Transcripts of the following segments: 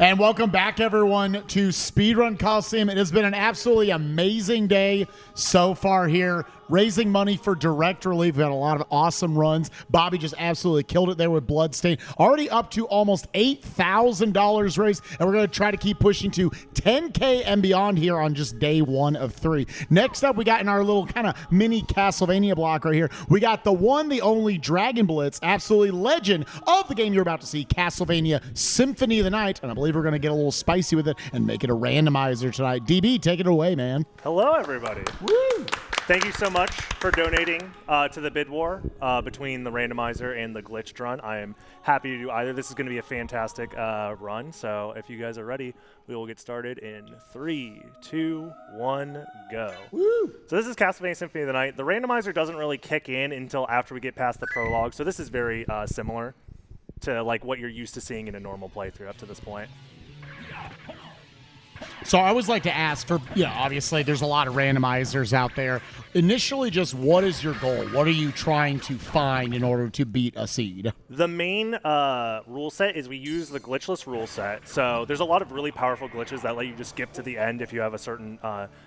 And welcome back, everyone, to Speedrun Colosseum. It has been an absolutely amazing day so far here, raising money for direct relief. We've had a lot of awesome runs. Bobby just absolutely killed it there with Bloodstain. Already up to almost $8,000 raised, and we're going to try to keep pushing to 10K and beyond here on just day 1 of 3. Next up, we got in our little kind of mini Castlevania block right here, we got the one, the only *Dragonblitz, absolutely legend of the game you're about to see, Castlevania Symphony of the Night, and I believe we're going to get a little spicy with it and make it a randomizer tonight. DB, take it away, man. Hello, everybody. Woo! Thank you so much for donating to the bid war between the randomizer and the glitched run. I am happy to do either. This is going to be a fantastic run, so if you guys are ready, we will get started in 3, 2, 1, go. Woo! So this is Castlevania Symphony of the Night. The randomizer doesn't really kick in until after we get past the prologue, so this is very similar to like what you're used to seeing in a normal playthrough up to this point. So I always like to ask for, obviously there's a lot of randomizers out there. Initially, just what is your goal? What are you trying to find in order to beat a seed? The main rule set is we use the glitchless rule set. So there's a lot of really powerful glitches that let you just skip to the end if you have a certain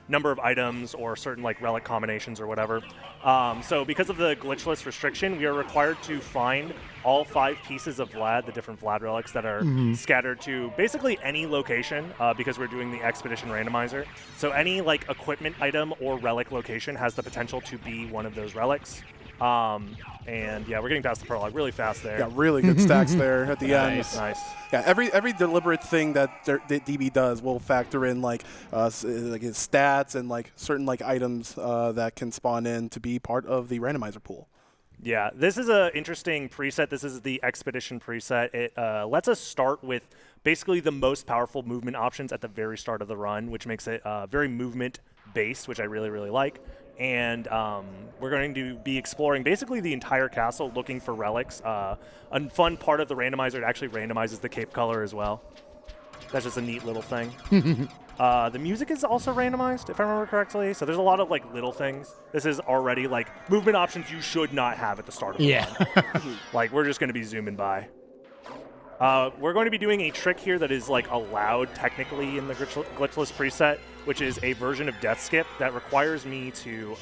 number of items or certain like relic combinations or whatever. So because of the glitchless restriction, we are required to find all 5 pieces of Vlad, the different Vlad relics that are scattered to basically any location because we're doing the Expedition Randomizer. So any like equipment item or relic location has the potential to be one of those relics. And yeah, we're getting past the prologue really fast there. Got really good stacks there at the end. Nice. Yeah, every deliberate thing that DB does will factor in like his stats and like certain like items that can spawn in to be part of the randomizer pool. Yeah, this is an interesting preset. This is the Expedition preset. It lets us start with basically the most powerful movement options at the very start of the run, which makes it very movement-based, which I really, really like. And we're going to be exploring basically the entire castle looking for relics. A fun part of the randomizer, it actually randomizes the cape color as well. That's just a neat little thing. The music is also randomized, if I remember correctly. So there's a lot of like little things. This is already like movement options you should not have at the start of the run. Like we're just going to be zooming by. We're going to be doing a trick here that is like allowed technically in the glitchless preset, which is a version of Death Skip that requires me to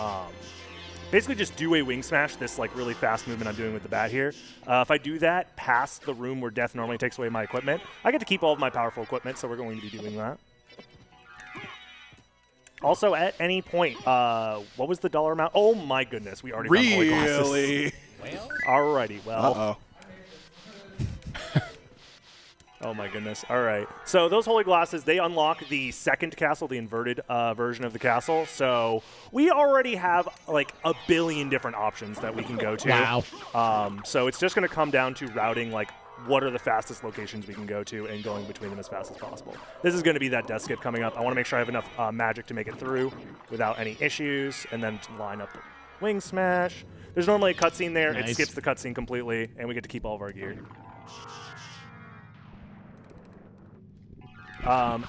basically just do a wing smash, this like really fast movement I'm doing with the bat here. If I do that past the room where death normally takes away my equipment, I get to keep all of my powerful equipment, so we're going to be doing that. Also, at any point, what was the dollar amount? Oh my goodness, we already found the holy glasses. Really? Alrighty, well. Oh my goodness. All right. So those holy glasses, they unlock the second castle, the inverted version of the castle. So we already have like a billion different options that we can go to. Wow. So it's just going to come down to routing like what are the fastest locations we can go to and going between them as fast as possible. This is going to be that death skip coming up. I want to make sure I have enough magic to make it through without any issues, and then line up the wing smash. There's normally a cutscene there. Nice. It skips the cutscene completely, and we get to keep all of our gear.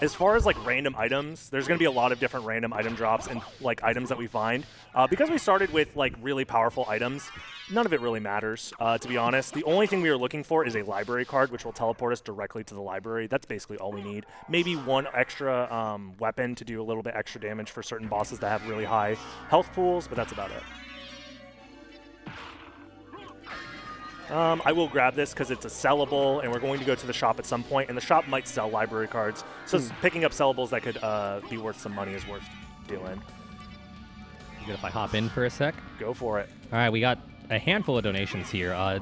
As far as like random items, there's going to be a lot of different random item drops and like items that we find. Because we started with like really powerful items, none of it really matters, to be honest. The only thing we are looking for is a library card, which will teleport us directly to the library. That's basically all we need. Maybe one extra weapon to do a little bit extra damage for certain bosses that have really high health pools, but that's about it. I will grab this because it's a sellable, and we're going to go to the shop at some point, and the shop might sell library cards. So picking up sellables that could be worth some money is worth doing. You good if I hop in for a sec? Go for it. All right, we got a handful of donations here.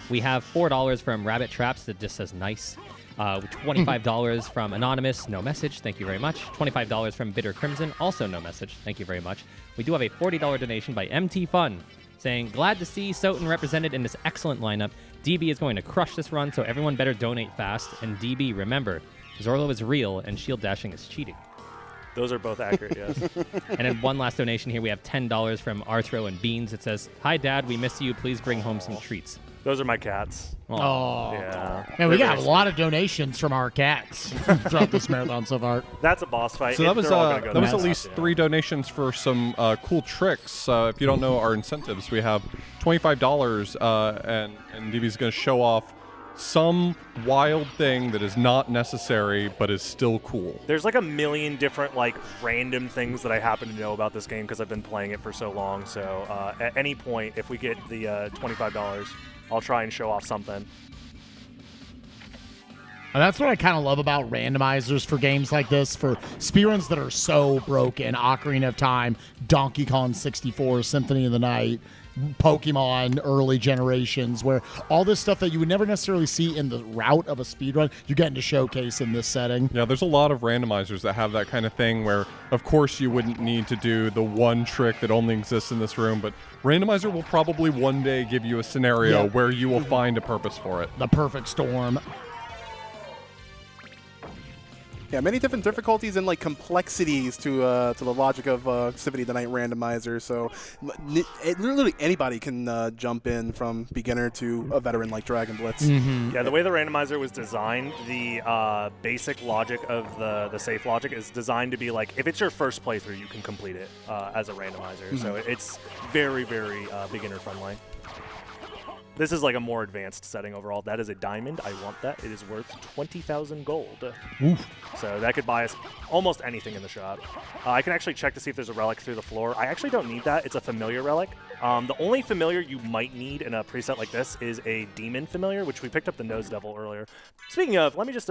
We have $4 from Rabbit Traps that just says nice. $25 from Anonymous, no message, thank you very much. $25 from Bitter Crimson, also no message, thank you very much. We do have a $40 donation by MT Fun, saying, glad to see Soten represented in this excellent lineup. DB is going to crush this run, so everyone better donate fast. And DB, remember, Zorlo is real and shield dashing is cheating. Those are both accurate, yes. And then one last donation here. We have $10 from Arthro and Beans. It says, hi, Dad, we miss you. Please bring home some treats. Those are my cats. Oh. Yeah. Man, we got a lot of donations from our cats throughout this marathon so far. That's a boss fight. So that was at least 3 donations for some cool tricks. If you don't know our incentives, we have $25, and DB's going to show off some wild thing that is not necessary but is still cool. There's like a million different like random things that I happen to know about this game because I've been playing it for so long. So at any point, if we get the $25, I'll try and show off something. And that's what I kind of love about randomizers for games like this, for speedruns that are so broken. Ocarina of Time, Donkey Kong 64, Symphony of the Night, Pokemon early generations, where all this stuff that you would never necessarily see in the route of a speedrun, you're getting to showcase in this setting. Yeah, there's a lot of randomizers that have that kind of thing where, of course, you wouldn't need to do the one trick that only exists in this room, but randomizer will probably one day give you a scenario where you will find a purpose for it. The perfect storm. Yeah, many different difficulties and like complexities to the logic of Symphony of the Night randomizer. So literally anybody can jump in from beginner to a veteran like Dr4gonBlitz. Yeah, the way the randomizer was designed, the basic logic of the safe logic is designed to be like, if it's your first playthrough, you can complete it as a randomizer. So it's very, very beginner friendly. This is like a more advanced setting overall. That is a diamond. I want that. It is worth 20,000 gold. Oof. So that could buy us almost anything in the shop. I can actually check to see if there's a relic through the floor. I actually don't need that. It's a familiar relic. The only familiar you might need in a preset like this is a demon familiar, which we picked up the Nose Devil earlier. Speaking of, let me just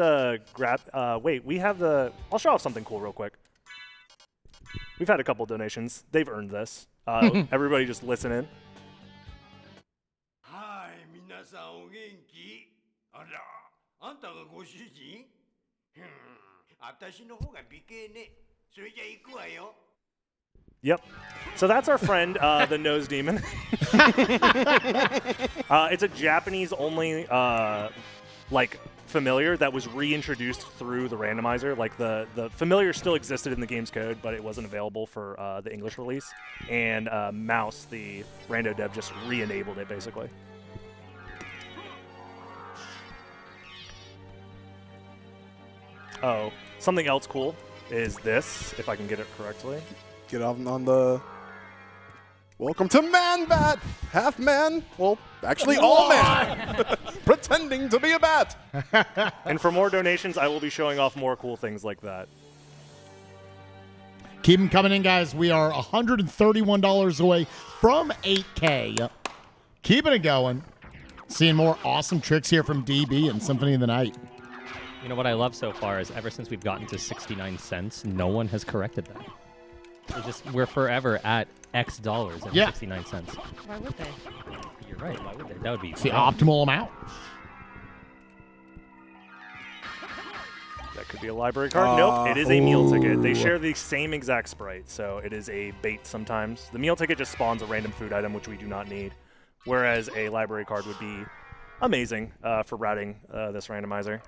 grab... wait, we have the... I'll show off something cool real quick. We've had a couple donations. They've earned this. Everybody just listen in. 皆さんお元気？あら、あんたがご主人？私の方が美形ね。それじゃ行くわよ。 Yep. So that's our friend, the Nose Demon. It's a Japanese-only, like, familiar that was reintroduced through the randomizer. Like, the familiar still existed in the game's code, but it wasn't available for the English release. And Mouse, the rando dev, just re-enabled it, basically. Oh, something else cool is this, if I can get it correctly. Get on the... Welcome to Man Bat! Half man, well, actually all man! Pretending to be a bat! And for more donations, I will be showing off more cool things like that. Keep them coming in, guys. We are $131 away from 8K. Keeping it going. Seeing more awesome tricks here from DB and Symphony of the Night. You know what I love so far is ever since we've gotten to 69 cents, no one has corrected that. We're forever at X dollars and 69 cents. Why would they? You're right. Why would they? That would be It's the optimal amount. That could be a library card. Nope, it is a meal ticket. They share the same exact sprite, so it is a bait sometimes. The meal ticket just spawns a random food item, which we do not need, whereas a library card would be amazing for routing this randomizer.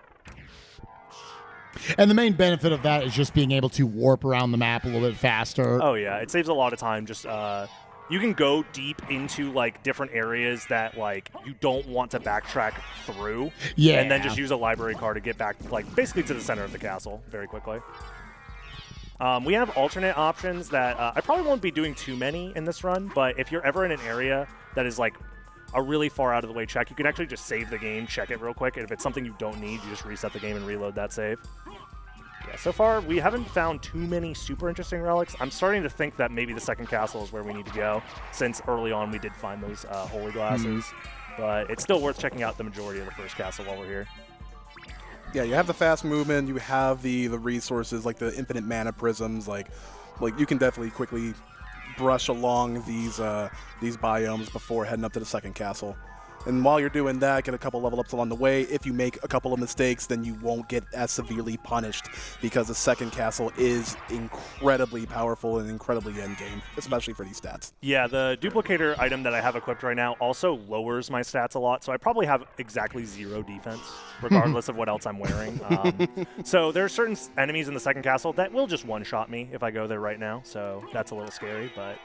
And the main benefit of that is just being able to warp around the map a little bit faster. Oh yeah, it saves a lot of time. Just you can go deep into like different areas that like you don't want to backtrack through. Yeah. And then just use a library card to get back like basically to the center of the castle very quickly. We have alternate options that I probably won't be doing too many in this run, but if you're ever in an area that is like a really far out of the way check, you can actually just save the game, check it real quick, and if it's something you don't need, you just reset the game and reload that save. Yeah, so far, we haven't found too many super interesting relics. I'm starting to think that maybe the second castle is where we need to go, since early on we did find those holy glasses. But it's still worth checking out the majority of the first castle while we're here. Yeah, you have the fast movement, you have the resources, like the infinite mana prisms, like you can definitely quickly brush along these biomes before heading up to the second castle. And while you're doing that, get a couple level ups along the way. If you make a couple of mistakes, then you won't get as severely punished because the second castle is incredibly powerful and incredibly endgame, especially for these stats. Yeah, the duplicator item that I have equipped right now also lowers my stats a lot, so I probably have exactly 0 defense, regardless of what else I'm wearing. So there are certain enemies in the second castle that will just one-shot me if I go there right now, so that's a little scary, but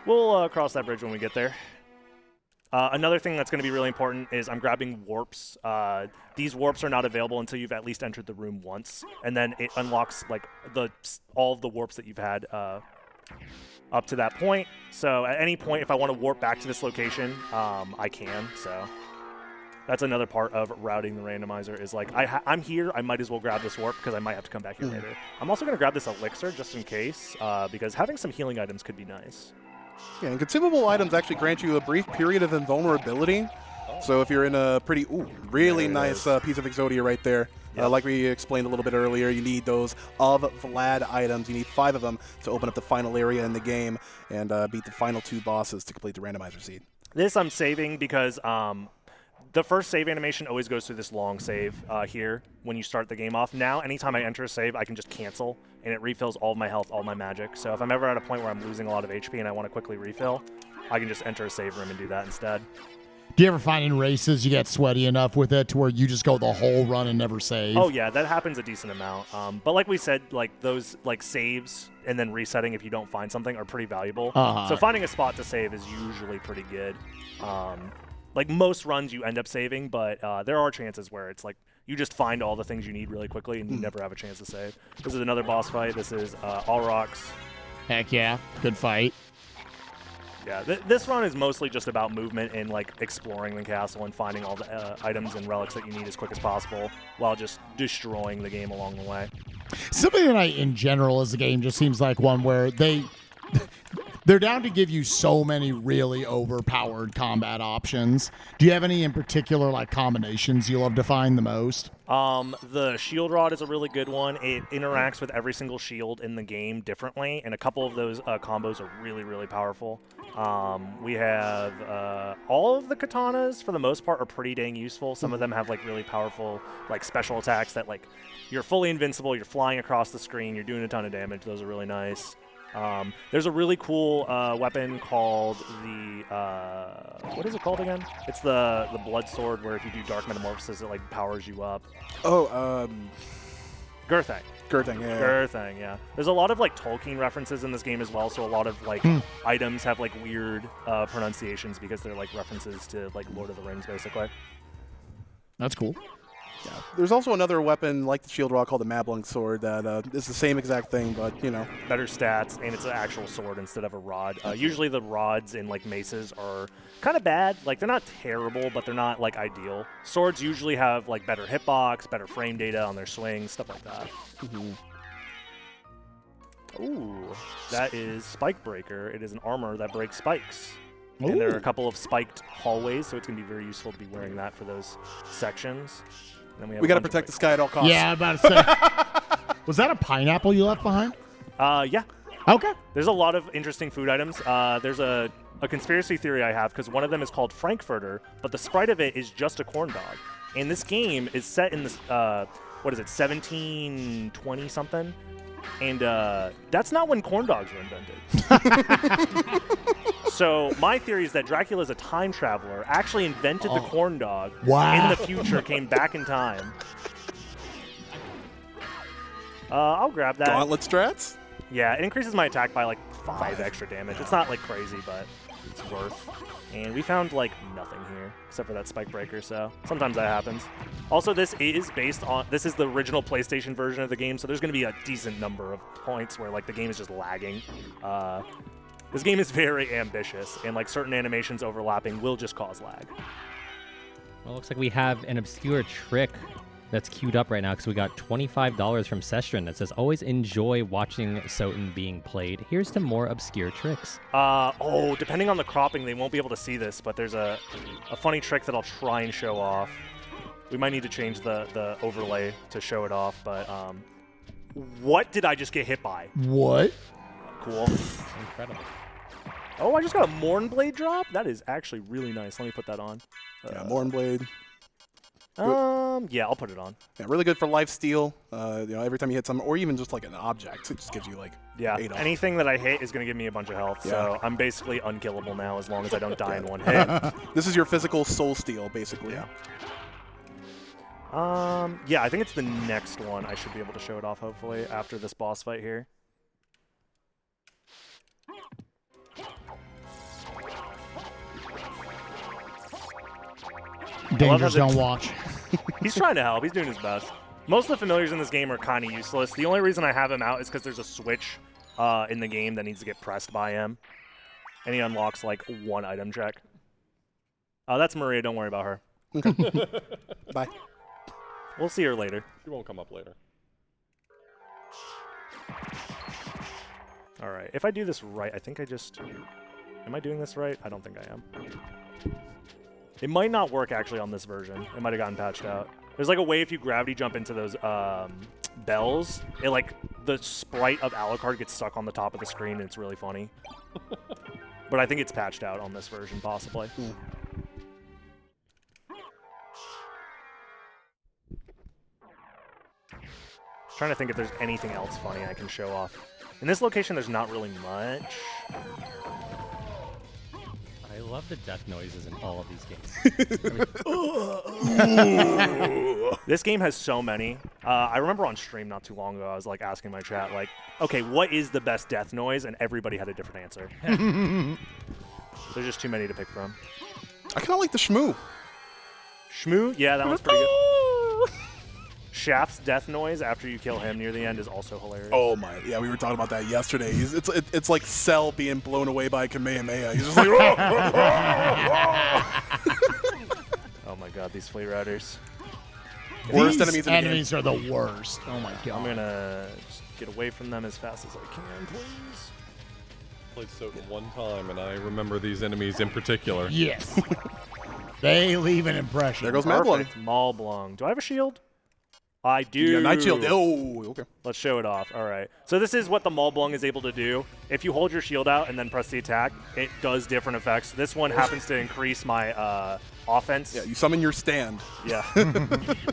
we'll cross that bridge when we get there. Another thing that's going to be really important is I'm grabbing warps. These warps are not available until you've at least entered the room once, and then it unlocks like all of the warps that you've had up to that point. So at any point, if I want to warp back to this location, I can. So That's another part of routing the randomizer is like, I'm here, I might as well grab this warp because I might have to come back here later. I'm also going to grab this elixir just in case, because having some healing items could be nice. Yeah, and consumable items actually grant you a brief period of invulnerability. So if you're in a pretty, really nice piece of Exodia right there, like we explained a little bit earlier, you need those of Vlad items. You need 5 of them to open up the final area in the game and beat the final 2 bosses to complete the randomizer seed. This I'm saving because the first save animation always goes through this long save here when you start the game off. Now, anytime I enter a save, I can just cancel, and it refills all of my health, all my magic. So if I'm ever at a point where I'm losing a lot of HP and I want to quickly refill, I can just enter a save room and do that instead. Do you ever find in races you get sweaty enough with it to where you just go the whole run and never save? Oh yeah, that happens a decent amount. But like we said, like those like saves and then resetting if you don't find something are pretty valuable. So finding a spot to save is usually pretty good. Like most runs you end up saving, but there are chances where it's like you just find all the things you need really quickly and you never have a chance to save. This is another boss fight. This is All Rocks. Heck yeah, good fight. Yeah, this run is mostly just about movement and like exploring the castle and finding all the items and relics that you need as quick as possible while just destroying the game along the way. Symphony Night in general as a game just seems like one where they're down to give you so many really overpowered combat options. Do you have any in particular like combinations you love to find the most? The shield rod is a really good one. It interacts with every single shield in the game differently, and a couple of those combos are really, really powerful. We have all of the katanas, for the most part, are pretty dang useful. Some of them have like really powerful like special attacks that like you're fully invincible, you're flying across the screen, you're doing a ton of damage. Those are really nice. There's a really cool weapon called the what is it called again? It's the blood sword where if you do dark metamorphosis it like powers you up. Gurthang. Gurthang, yeah. Gurthang, yeah. There's a lot of like Tolkien references in this game as well, so a lot of like items have like weird pronunciations because they're like references to like Lord of the Rings basically. That's cool. Yeah. There's also another weapon like the shield rod called the Mablung sword that is the same exact thing, but you know. Better stats, and it's an actual sword instead of a rod. Usually the rods in like maces are kind of bad. Like they're not terrible, but they're not like ideal. Swords usually have like better hitbox, better frame data on their swings, stuff like that. Ooh, that is Spike Breaker. It is an armor that breaks spikes. Ooh. And there are a couple of spiked hallways, so it's going to be very useful to be wearing that for those sections. We got to protect the sky at all costs. Yeah, I'm about to say. Was that a pineapple you left behind? Yeah. Okay. There's a lot of interesting food items. There's a conspiracy theory I have, because one of them is called Frankfurter, but the sprite of it is just a corn dog. And this game is set in this, 1720 something? And that's not when corn dogs were invented. So my theory is that Dracula is a time traveler, actually invented the corn dog in the future, came back in time. I'll grab that. Gauntlet strats? Yeah, it increases my attack by like 5 extra damage. It's not like crazy, but it's worth. And we found like nothing here except for that spike breaker, so sometimes that happens. Also, this is the original PlayStation version of the game, so there's going to be a decent number of points where like the game is just lagging. This game is very ambitious, and like certain animations overlapping will just cause lag. Well, it looks like we have an obscure trick that's queued up right now because we got $25 from Sestrin that says, always enjoy watching Soten being played. Here's to more obscure tricks. Depending on the cropping, they won't be able to see this, but there's a funny trick that I'll try and show off. We might need to change the overlay to show it off, but what did I just get hit by? What? Cool. Incredible. Oh, I just got a Mornblade drop? That is actually really nice. Let me put that on. Yeah, Mornblade. Yeah, I'll put it on. Yeah, really good for lifesteal. Every time you hit something, or even just like an object, it just gives you like 8 anything that I hit is going to give me a bunch of health. Yeah. So I'm basically unkillable now as long as I don't die in one hit. This is your physical soul steal, basically. Yeah. Yeah, I think it's the next one. I should be able to show it off, hopefully, after this boss fight here. Dangers don't watch. He's trying to help. He's doing his best. Most of the familiars in this game are kind of useless. The only reason I have him out is because there's a switch in the game that needs to get pressed by him. And he unlocks, like, one item check. That's Maria. Don't worry about her. Bye. We'll see her later. She won't come up later. All right. If I do this right, I think I just... Am I doing this right? I don't think I am. It might not work actually on this version. It might have gotten patched out. There's like a way if you gravity jump into those bells, it like the sprite of Alucard gets stuck on the top of the screen and it's really funny. But I think it's patched out on this version possibly. Trying to think if there's anything else funny I can show off. In this location, there's not really much. I love the death noises in all of these games. This game has so many. I remember on stream not too long ago, I was like asking my chat, like, okay, what is the best death noise? And everybody had a different answer. There's just too many to pick from. I kind of like the shmoo. Shmoo? Yeah, that one's pretty good. Shaft's death noise after you kill him near the end is also hilarious. Oh my! Yeah, we were talking about that yesterday. It's like Cell being blown away by Kamehameha. He's just like, Oh my god, these fleet riders. Worst These enemies in the game. enemies are the worst. Oh my god. I'm gonna just get away from them as fast as I can, please. Played Soten one time, and I remember these enemies in particular. Yes. They leave an impression. There goes Mablung. Perfect. Mablung. Do I have a shield? I do. Yeah, Night Shield. Oh, okay. Let's show it off. All right. So this is what the Mablung is able to do. If you hold your shield out and then press the attack, it does different effects. This one happens to increase my offense. Yeah, you summon your stand. Yeah.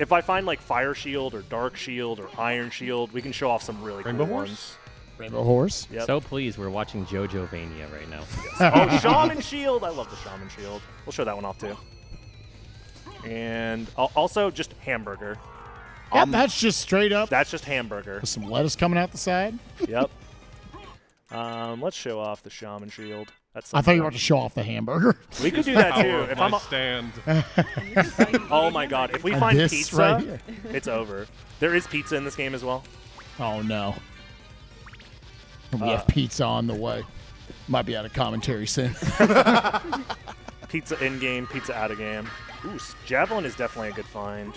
If I find like Fire Shield or Dark Shield or Iron Shield, we can show off some really Rainbow cool Horse? ones. Rainbow Horse. Yep. So pleased we're watching JoJo-vania right now. Oh, Shaman Shield. I love the Shaman Shield. We'll show that one off too. And also just Hamburger. Yeah, that's just straight up That's just Hamburger. with some lettuce coming out the side. Yep. Let's show off the Shaman Shield. That's I thought you were something. about to show off the hamburger. We could do that Power too. of If my I'm stand. oh my god, if we And find this pizza, right here. it's over. There is pizza in this game as well. Oh no. We have pizza on the way. Might be out of commentary soon. Pizza in game, pizza out of game. Ooh, Javelin is definitely a good find.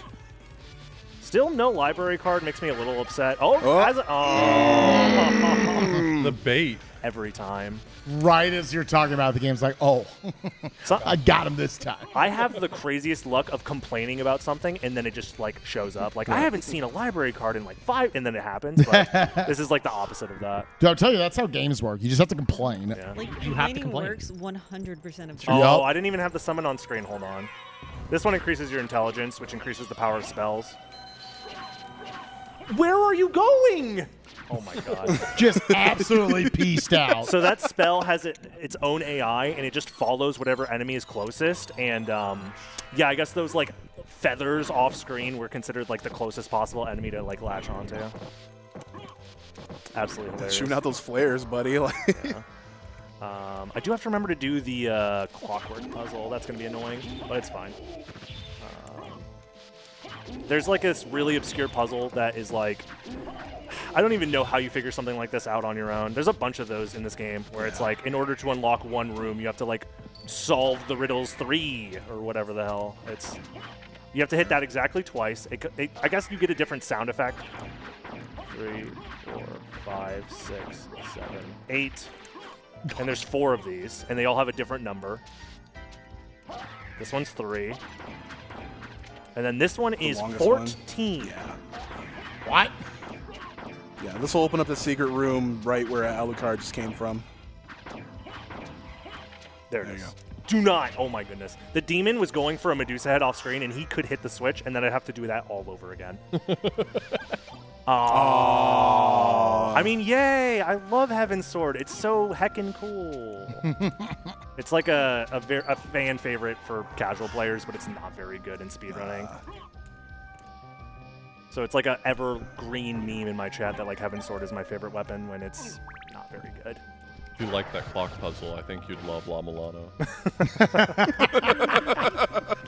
Still no library card makes me a little upset. Oh, The bait. every time. Right as you're talking about the game's like, oh, So, I got him this time. I have the craziest luck of complaining about something and then it just like shows up. Like I haven't seen a library card in like 5, and then it happens. But this is like the opposite of that. Dude, I'll tell you, that's how games work. You just have to complain. Yeah. Like, You have to complaining complain. works 100% of the Oh, Yup. I didn't even have the summon on screen. Hold on. This one increases your intelligence, which increases the power of spells. Where are you going? Oh my god. Just absolutely pieced out. So that spell has its own AI, and it just follows whatever enemy is closest. And yeah, I guess those like feathers off screen were considered like the closest possible enemy to like latch onto. Absolutely hilarious. Shooting out those flares, buddy. Like, I do have to remember to do the clockwork puzzle. That's going to be annoying, but it's fine. There's like this really obscure puzzle that is like, I don't even know how you figure something like this out on your own. There's a bunch of those in this game where it's like, in order to unlock one room, you have to like solve the riddles 3 or whatever the hell. You have to hit that exactly twice. I guess you get a different sound effect. 3, 4, 5, 6, 7, 8. And there's 4 of these, and they all have a different number. This one's 3. And then this one is longest one. 14. yeah. What? Yeah, this will open up the secret room right where Alucard just came from. There it There you is. go. Do not. Oh my goodness. The demon was going for a Medusa head off screen, and he could hit the switch, and then I'd have to do that all over again. I mean, yay! I love Heaven's Sword. It's so heckin' cool. It's like a fan favorite for casual players, but it's not very good in speedrunning. So it's like a evergreen meme in my chat that like Heaven's Sword is my favorite weapon when it's not very good. If you like that clock puzzle, I think you'd love La Milano.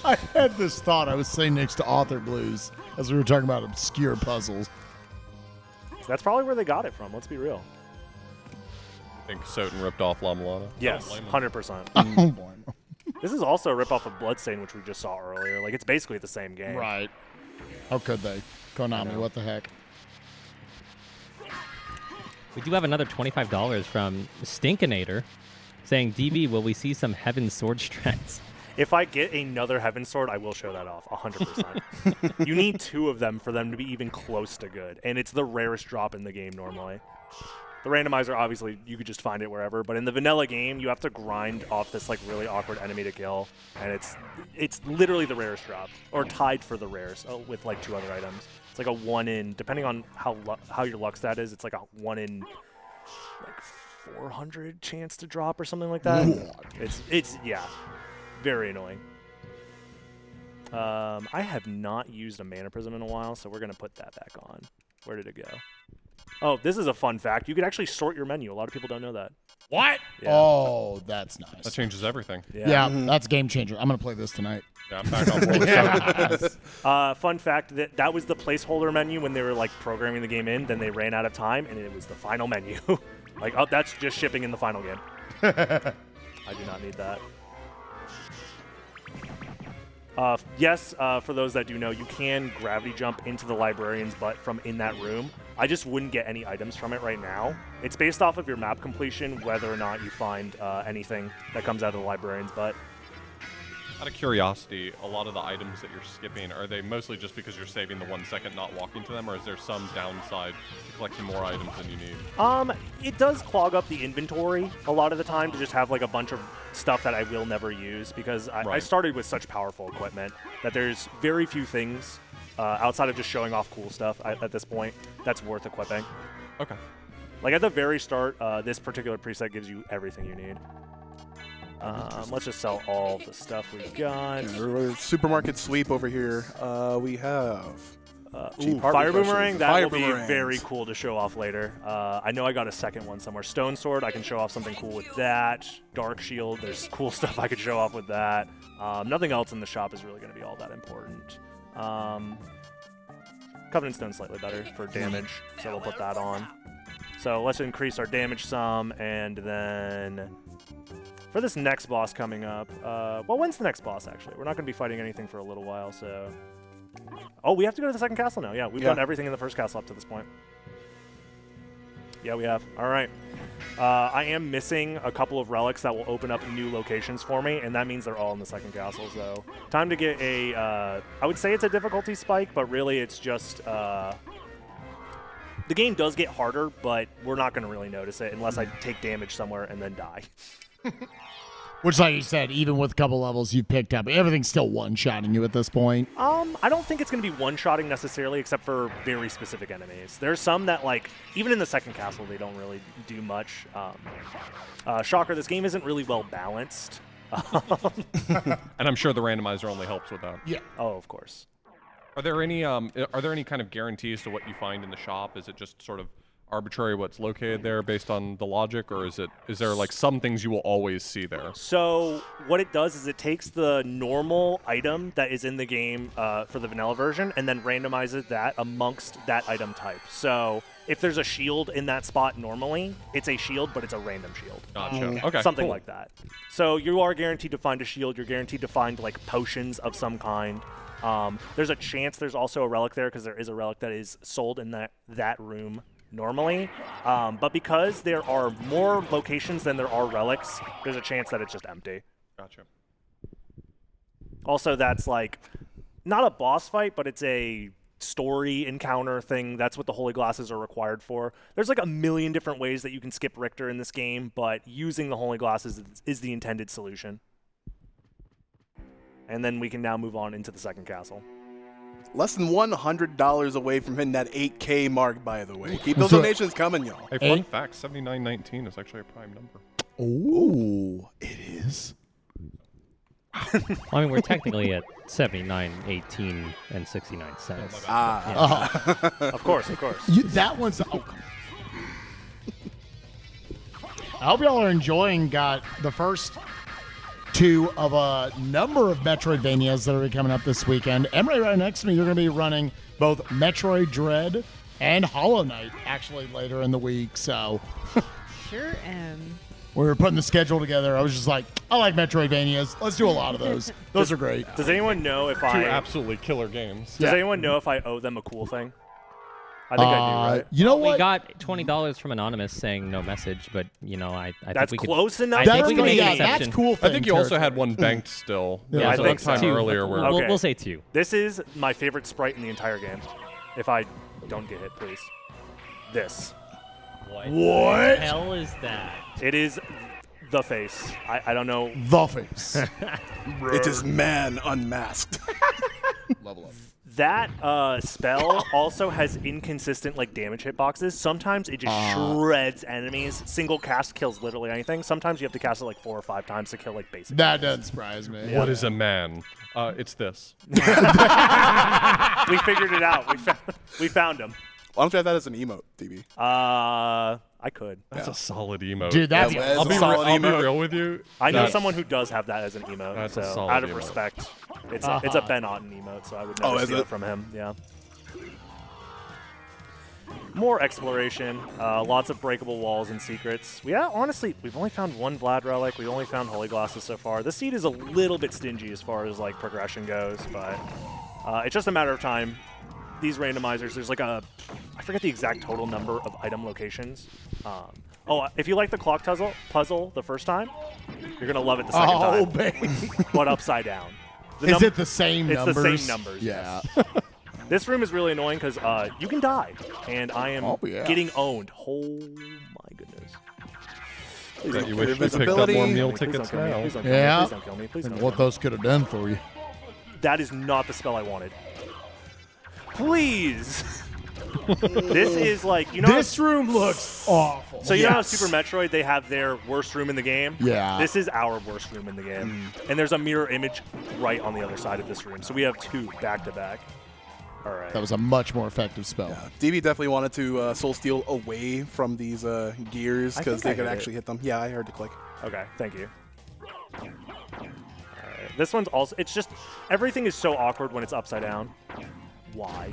I had this thought. I was sitting next to Author Blues as we were talking about obscure puzzles. That's probably where they got it from. Let's be real. I think Soten ripped off La Milano. Yes, I don't blame him. 100%. Oh, boy. This is also a ripoff of Bloodstain, which we just saw earlier. Like, it's basically the same game. Right. How could they? Konami, what the heck? We do have another $25 from Stinkinator saying, DB, will we see some Heaven Sword strats? If I get another Heaven Sword, I will show that off, 100%. You need 2 of them for them to be even close to good, and it's the rarest drop in the game normally. The randomizer, obviously, you could just find it wherever, but in the vanilla game, you have to grind off this like really awkward enemy to kill, and it's literally the rarest drop, or tied for the rarest with like 2 other items. It's like a 1 in, depending on how your luck stat is, it's like a 1 in like 400 chance to drop or something like that. It's yeah, very annoying. I have not used a Mana Prism in a while, so we're gonna put that back on. Where did it go? Oh, this is a fun fact. You could actually sort your menu. A lot of people don't know that. What? Yeah. Oh, that's nice. That changes everything. Yeah, that's a game changer. I'm going to play this tonight. Yeah, I'm back on board. Fun fact, that was the placeholder menu when they were like programming the game in. Then they ran out of time, and it was the final menu. Like, oh, that's just shipping in the final game. I do not need that. Yes, for those that do know, you can gravity jump into the librarian's butt from in that room. I just wouldn't get any items from it right now. It's based off of your map completion, whether or not you find anything that comes out of the librarian's butt. Out of curiosity, a lot of the items that you're skipping, are they mostly just because you're saving the 1 second not walking to them, or is there some downside to collecting more items than you need? It does clog up the inventory a lot of the time to just have like a bunch of stuff that I will never use, because I started with such powerful equipment that there's very few things outside of just showing off cool stuff at this point that's worth equipping. Okay. Like at the very start, this particular preset gives you everything you need. Let's just sell all the stuff we got. Yeah, supermarket sweep over here. We have Fire Boomerang. That will be boomerangs. very cool to show off later. I know I got a second one somewhere. Stone Sword, I can show off something cool with that. Dark Shield, there's cool stuff I could show off with that. Nothing else in the shop is really going to be all that important. Covenant Stone's slightly better for damage, so we'll put that on. So let's increase our damage some, and then for this next boss coming up, well, when's the next boss, actually? We're not going to be fighting anything for a little while, so... Oh, we have to go to the second castle now. Yeah, we've done everything in the first castle up to this point. Yeah, we have. All right. I am missing a couple of relics that will open up new locations for me, and that means they're all in the second castle, so... Time to get a... I would say it's a difficulty spike, but really it's just... The game does get harder, but we're not going to really notice it unless I take damage somewhere and then die. Which, like you said, even with a couple levels you picked up, everything's still one-shotting you at this point. I don't think it's going to be one-shotting necessarily, except for very specific enemies. There's some that, like, even in the second castle, they don't really do much. Shocker, this game isn't really well-balanced. And I'm sure the randomizer only helps with that. Yeah. Oh, of course. Are there any kind of guarantees to what you find in the shop? Is it just sort of arbitrary what's located there based on the logic, or is there like some things you will always see there? So what it does is it takes the normal item that is in the game for the vanilla version and then randomizes that amongst that item type. So if there's a shield in that spot normally, it's a shield, but it's a random shield. Gotcha. Okay. Something cool. like that. So you are guaranteed to find a shield. You're guaranteed to find like potions of some kind. There's a chance there's also a relic there, because there is a relic that is sold in that room normally, but because there are more locations than there are relics, there's a chance that it's just empty. Gotcha. Also, that's like not a boss fight, but it's a story encounter thing. That's what the Holy Glasses are required for. There's like a million different ways that you can skip Richter in this game, but using the Holy Glasses is the intended solution. And then we can now move on into the second castle. Less than $100 away from hitting that 8K mark, by the way. Keep those donations coming, y'all. Hey, fun fact, 7919 is actually a prime number. Oh, it is. Well, I mean, we're technically at 79.18 and 69 cents. Of course. That one's... Oh. I hope y'all are enjoying. Got the first two of a number of Metroidvanias that are coming up this weekend. Emre, right next to me, you're going to be running both Metroid Dread and Hollow Knight actually later in the week. So Sure am. When we were putting the schedule together, I was just like, I like Metroidvanias. Let's do a lot of those. Those are great. Does anyone know if Two I absolutely killer games. Does anyone know if I owe them a cool thing? I think I do, right? You know We what? got $20 from Anonymous saying no message, but you know, I think That's we could. close enough. I That's think we can pretty- make an yeah, that's exception. cool. I think you also had one banked still. Yeah, There was I a think time so. earlier where Okay. We'll say 2. This is my favorite sprite in the entire game. If I don't get hit, please. This. What? What? The hell is that? It is the face. I don't know. The face. It is man unmasked. Level up. That spell also has inconsistent like damage hitboxes. Sometimes it just shreds enemies. Single cast kills literally anything. Sometimes you have to cast it like 4 or 5 times to kill like basic. That doesn't surprise me. What is a man? It's this. We figured it out. We found him. Why don't you have that as an emote, DB? I could. That's a solid emote. Dude, that's Yeah, I'll be solid I'll be emote. real with you. I know That's- someone who does have that as an emote. That's a so solid out of emote. respect, it's a Ben Otten emote. So I would never is steal it? it from him. Yeah. More exploration, lots of breakable walls and secrets. Yeah, honestly, we've only found 1 Vlad relic. We've only found holy glasses so far. The seed is a little bit stingy as far as like progression goes, but it's just a matter of time. These randomizers, there's like I forget the exact total number of item locations. If you like the clock puzzle the first time, you're gonna love it the second Oh, time, baby. but upside down. Is it the same It's numbers? the same numbers. Yeah. This room is really annoying because you can die, and I am Oh, yeah. getting owned. Oh my goodness. Bet you wish we picked up Invisibility. more meal Please don't tickets kill me. now. Please don't kill me. Yeah. Please don't kill me. Please And don't what kill me. those could have done for you. That is not the spell I wanted. Please. This is like, you know. This room looks awful. So you know how Yes. Super Metroid, they have their worst room in the game? Yeah. This is our worst room in the game. And there's a mirror image right on the other side of this room. So we have 2 back to back. All right. That was a much more effective spell. DB definitely wanted to soul steal away from these gears I because think they I could hit actually hit them. Yeah, I heard the click. Okay, thank you. All right. This one's also, it's just, everything is so awkward when it's upside down. Why?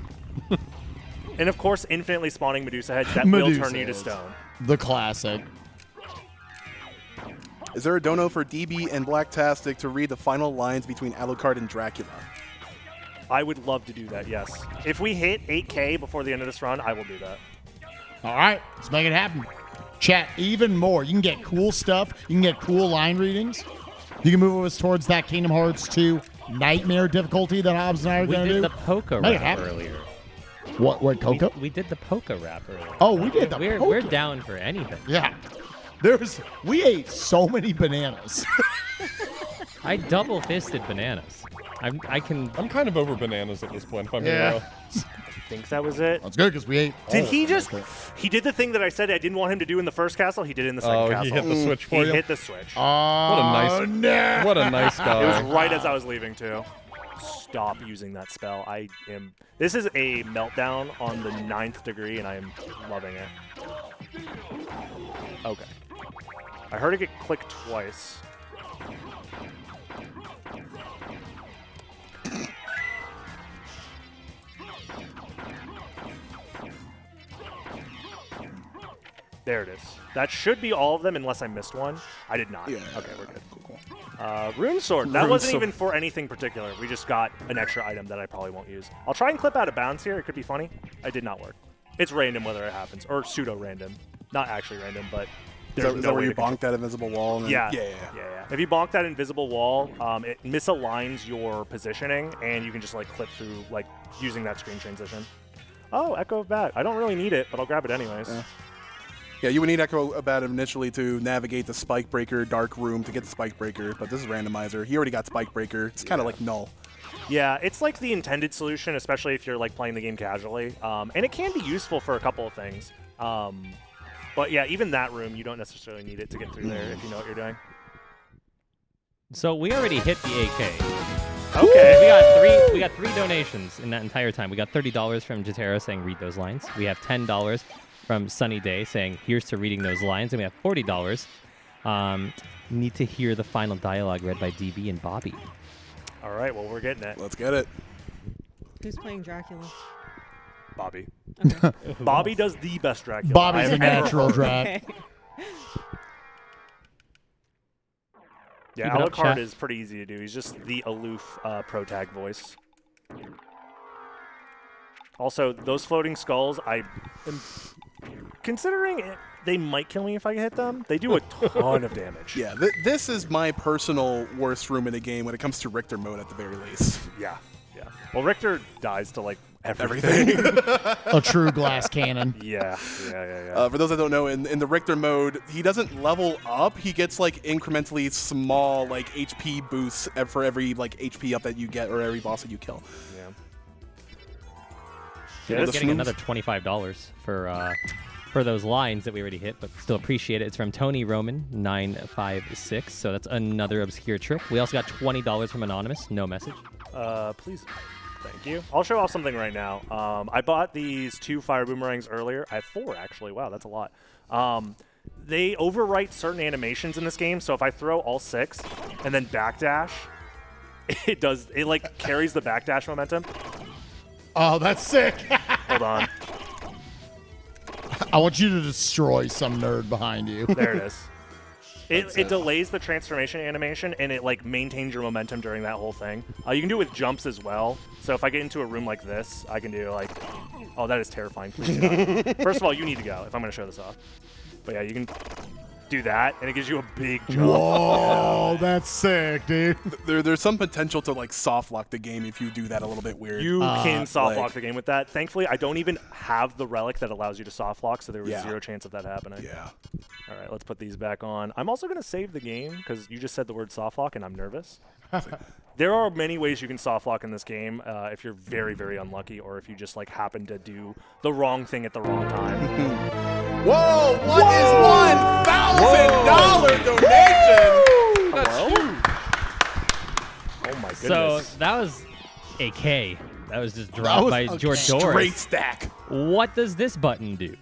And of course, infinitely spawning Medusa heads that will Medusa turn you to heads. stone. The classic. Is there a dono for DB and Blacktastic to read the final lines between Alucard and Dracula? I would love to do that, yes. If we hit 8K before the end of this run, I will do that. All right, let's make it happen. Chat, even more. You can get cool stuff. You can get cool line readings. You can move us towards that Kingdom Hearts 2 nightmare difficulty that Hobbs and I are We going to did do. the Poke Make it rap happen. earlier. What, Coco? We did the Poke rap earlier. Oh, we did the We're Poke. down for anything. Yeah. We ate so many bananas. I double fisted bananas. I'm kind of over bananas at this point, if I'm being Yeah. real. I think that was it. That's good because we ate. Did all he of them. just, he did the thing that I said I didn't want him to do in the first castle, he did it in the second Oh, castle. he hit the switch for He you. hit the switch. What a nice, no. what a nice guy. It was right as I was leaving too. Stop using that spell. This is a meltdown on the 9th degree, and I am loving it. Okay. I heard it get clicked twice. There it is. That should be all of them unless I missed one. I did not. Yeah. Okay, we're good. Cool. Rune Sword. That Rune wasn't Sword. even for anything particular. We just got an extra item that I probably won't use. I'll try and clip out of bounds here. It could be funny. It did not work. It's random whether it happens, or pseudo-random. Not actually random, but Is there's that no where way you to control. bonk that invisible wall? And then, Yeah. yeah. If you bonk that invisible wall, it misaligns your positioning, and you can just like clip through, like using that screen transition. Oh, Echo of Bat. I don't really need it, but I'll grab it anyways. Yeah, you would need Echo Abat initially to navigate the Spike Breaker Dark Room to get the Spike Breaker, but this is Randomizer. He already got Spike Breaker. It's kind of like null. Yeah, it's like the intended solution, especially if you're like playing the game casually. And it can be useful for a couple of things. But yeah, even that room, you don't necessarily need it to get through there if you know what you're doing. So we already hit the 8K. Okay. We got three donations in that entire time. We got $30 from Jatera saying read those lines. We have $10 from Sunny Day saying here's to reading those lines, and we have $40. Need to hear the final dialogue read by DB and Bobby. All right, well, we're getting it. Let's get it. Who's playing Dracula? Bobby. Okay. Bobby does the best Dracula. Bobby's I've the ever natural heard. Drac. Okay. Yeah, Keep it up, Alucard chat. is pretty easy to do. He's just the aloof pro tag voice. Also, those floating skulls, I am considering they might kill me if I hit them. They do a ton of damage. Yeah, this is my personal worst room in the game when it comes to Richter mode at the very least. Yeah. Well, Richter dies to like everything. A true glass cannon. Yeah. For those that don't know, in the Richter mode, he doesn't level up. He gets like incrementally small like HP boosts for every like HP up that you get or every boss that you kill. Yeah. Yeah, this getting snooze. another $25 for those lines that we already hit, but still appreciate it. It's from Tony Roman 956. So that's another obscure trick. We also got $20 from Anonymous. No message. Please. Thank you. I'll show off something right now. I bought these 2 fire boomerangs earlier. I have 4 actually. Wow, that's a lot. They overwrite certain animations in this game. So if I throw all 6 and then backdash, it like carries the backdash momentum. Oh, that's sick. Hold on. I want you to destroy some nerd behind you. There it is. It delays the transformation animation, and it like maintains your momentum during that whole thing. You can do it with jumps as well. So if I get into a room like this, I can do like, oh, that is terrifying. Please do not. First of all, you need to go if I'm going to show this off. But yeah, you can do that, and it gives you a big jump. Whoa, that's sick, dude. There's some potential to like soft lock the game if you do that a little bit weird. You can soft lock like- the game with that. Thankfully, I don't even have the relic that allows you to soft lock, so there was Yeah. 0 chance of that happening. Yeah. All right, let's put these back on. I'm also going to save the game because you just said the word soft lock, and I'm nervous. There are many ways you can soft lock in this game if you're very, very unlucky, or if you just like happen to do the wrong thing at the wrong time. Whoa! What is $1,000 donation? Hello? Oh my goodness. So that was a K. That was just dropped was by a George Straight Doris. stack. What does this button do?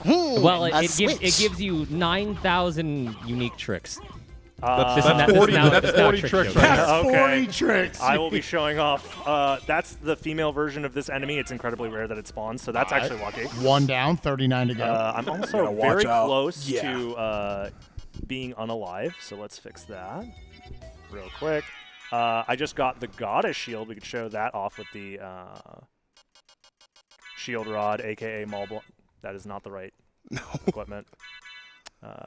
Well, it gives you 9,000 unique tricks. That's now- 40, now- that's it's now 40 trick tricks show. right That's now. Okay. 40 tricks. I will be showing off. That's the female version of this enemy. It's incredibly rare that it spawns, so that's actually lucky. 1 down, 39 to go. I'm also Gotta watch very out. close Yeah. to being unalive, so let's fix that real quick. I just got the Goddess Shield. We could show that off with the Shield Rod, a.k.a. Maul Blunt. That is not the right equipment.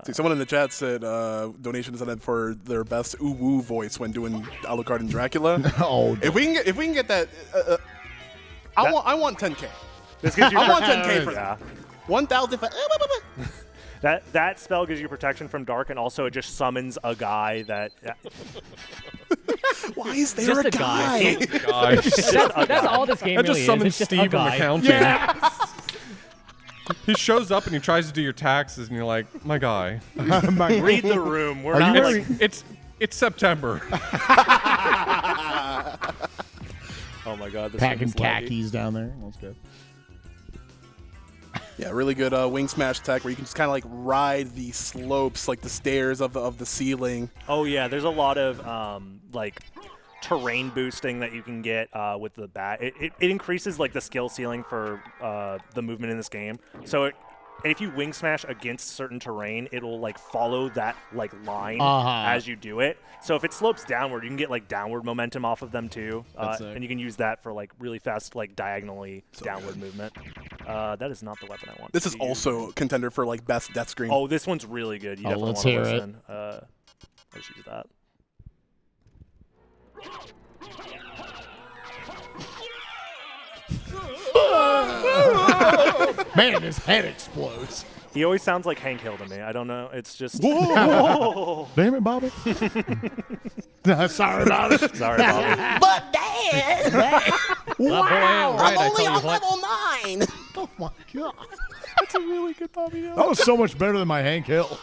See, someone in the chat said donations in for their best ooh-woo voice when doing Alucard and Dracula. Oh, If we can get that, I want 10K. This gives you I want 10K for yeah. that. 1,000 for. That spell gives you protection from dark, and also it just summons a guy that. Why is there Just a a guy. guy? Just a That's guy. all this game That really just is. summons It's just a Steve from guy. accounting. He shows up and he tries to do your taxes, and you're like, my guy. Read the room. We're Are not you like. wearing- It's September. Oh my god, this packing room is laggy. khakis down there. That's good. Yeah, really good wing smash tech where you can just kind of like ride the slopes, like the stairs of the ceiling. Oh yeah, there's a lot of like terrain boosting that you can get with the bat. It increases like the skill ceiling for the movement in this game. So and if you wing smash against certain terrain, it'll like follow that like line as you do it. So if it slopes downward, you can get like downward momentum off of them too, That's sick. and you can use that for like really fast like diagonally downward movement. That is not the weapon I want. This to is use. also a contender for like best death screen. Oh, this one's really good. You definitely let's want to hear it. listen. Let's use that. Man, his head explodes. He always sounds like Hank Hill to me. I don't know. It's just. Damn it, Bobby. Sorry about it. Sorry, Bobby. But Dad, wow, right, I I'm only tell you on what. level 9. Oh, my God. That's a really good Bobby Hill. That was so much better than my Hank Hill.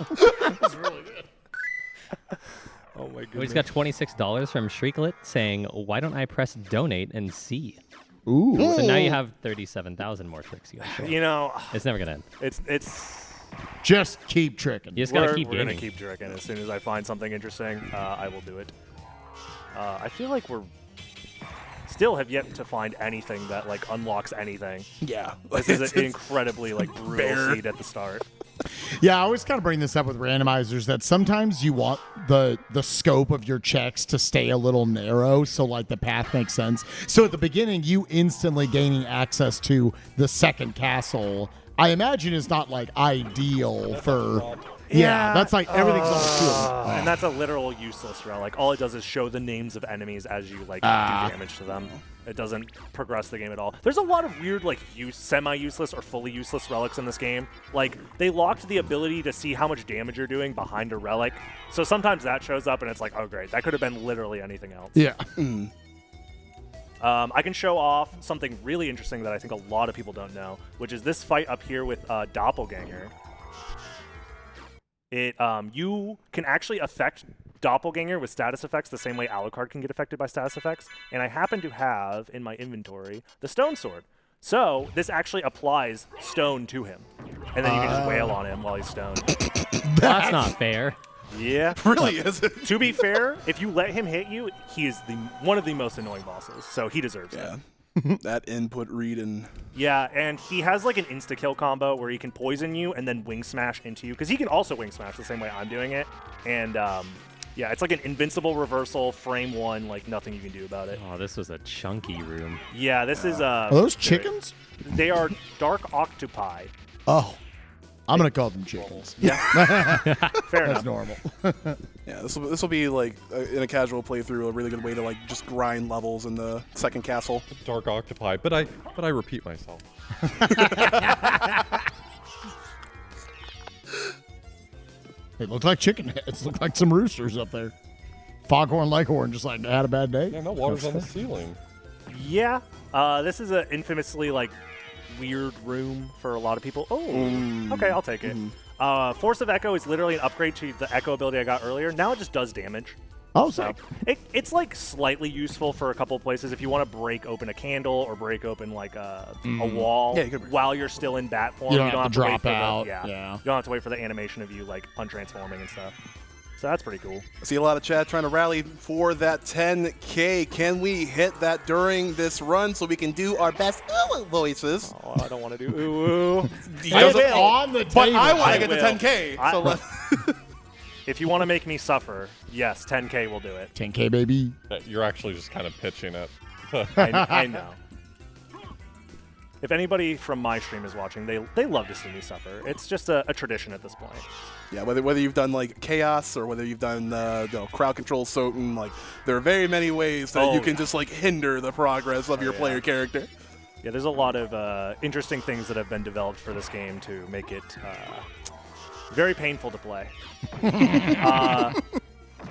Oh my We goodness. just got $26 from Shrieklet saying, why don't I press donate and see? Ooh. So now you have 37,000 more tricks you gotta show. You know, It's never gonna end. it's. Just keep tricking. You just gotta keep We're gonna gaming. keep drinking. As soon as I find something interesting, I will do it. I feel like we're still have yet to find anything that like unlocks anything. Yeah. This is an incredibly like brutal Bear. seed at the start. Yeah, I always kind of bring this up with randomizers that sometimes you want the scope of your checks to stay a little narrow so like the path makes sense. So at the beginning, you instantly gaining access to the second castle, I imagine is not like ideal for... Yeah, that's like everything's on the and that's a literal useless relic. All it does is show the names of enemies as you like do damage to them. It doesn't progress the game at all. There's a lot of weird like semi-useless or fully useless relics in this game. Like they locked the ability to see how much damage you're doing behind a relic. So sometimes that shows up and it's like, oh great, that could have been literally anything else. Yeah. I can show off something really interesting that I think a lot of people don't know, which is this fight up here with Doppelganger. You can actually affect Doppelganger with status effects the same way Alucard can get affected by status effects. And I happen to have in my inventory the Stone Sword. So this actually applies stone to him. And then you can just wail on him while he's stoned. That's not fair. Yeah. Really is it? To be fair, if you let him hit you, he is one of the most annoying bosses. So he deserves it. That input read and... Yeah, and he has like an insta-kill combo where he can poison you and then wing smash into you. Because he can also wing smash the same way I'm doing it. And yeah, it's like an invincible reversal, frame one, like nothing you can do about it. Oh, this was a chunky room. Yeah, this is... Are those chickens? They are dark octopi. Oh. I'm going to call them chickens. Yeah. Fair enough. That's normal. Yeah, this will be like in a casual playthrough a really good way to like just grind levels in the second castle. Dark octopi, but I repeat myself. They look like chicken heads. Look like some roosters up there. Foghorn Leghorn just like had a bad day. Yeah, no water's on the ceiling. Yeah. This is an infamously like weird room for a lot of people. Oh, okay, I'll take it. Force of Echo is literally an upgrade to the Echo ability I got earlier. Now it just does damage. Oh, so it's like slightly useful for a couple of places if you want to break open a candle or break open like a wall while you're still in bat form. You don't have to drop out. You don't have to wait for the animation of you like untransforming and stuff. So that's pretty cool. I see a lot of chat trying to rally for that 10K. Can we hit that during this run so we can do our best ooh voices? Oh, I don't want to do ooh. On the table. But I want to get the 10K. So if you want to make me suffer, yes, 10K will do it. 10K, baby. You're actually just kind of pitching it. I know. If anybody from my stream is watching, they love to see me suffer. It's just a tradition at this point. Yeah, whether you've done like chaos or whether you've done crowd control Soten, like there are very many ways that you can just like hinder the progress of your player character. Yeah, there's a lot of interesting things that have been developed for this game to make it very painful to play.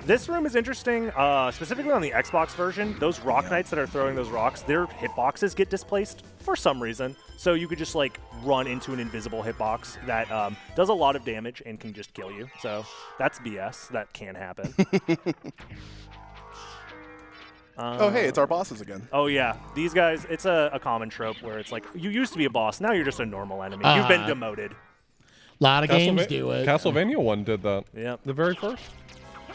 This room is interesting, specifically on the Xbox version. Those Rock Knights that are throwing those rocks, their hitboxes get displaced for some reason. So you could just like run into an invisible hitbox that does a lot of damage and can just kill you. So that's BS. That can happen. Oh, hey, it's our bosses again. Oh, yeah. These guys, it's a common trope where it's like, you used to be a boss, now you're just a normal enemy. You've been demoted. A lot of games do it. Castlevania 1 did that. Yeah. The very first.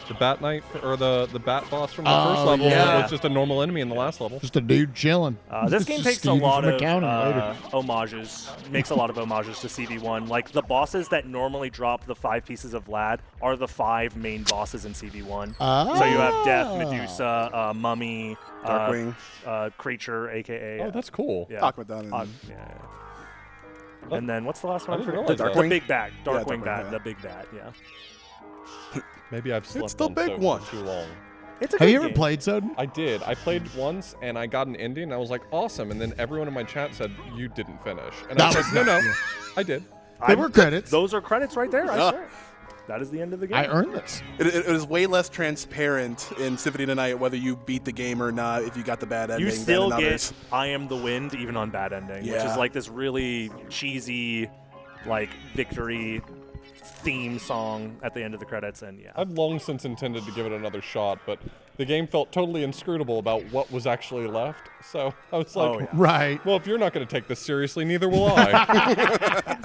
The Bat Knight, or the Bat boss from the first level was just a normal enemy in the last level. Just a dude chilling. This game takes a lot of homages, makes a lot of homages to CV1. Like, the bosses that normally drop the 5 pieces of Vlad are the 5 main bosses in CV1. So you have Death, Medusa, Mummy, Darkwing, Creature, a.k.a. Oh, that's cool. Yeah. Aquadan. And then, what's the last one? Darkwing? The big bat. Darkwing Darkwing, bat. The big bat, yeah. Maybe I've slept It's the on big Soten one. for too long. It's a Have good you ever game. played Soden? I did. I played once, and I got an ending, and I was like, awesome. And then everyone in my chat said, you didn't finish. And I said, no, I did. They were credits. Those are credits right there, I swear. That is the end of the game. I earned this. It is way less transparent in Symphony tonight whether you beat the game or not if you got the bad ending. You still than in others. get I Am the Wind even on bad ending, which is like this really cheesy, like, victory theme song at the end of the credits, and I've long since intended to give it another shot, but the game felt totally inscrutable about what was actually left. So I was like, right. Well, if you're not going to take this seriously, neither will I.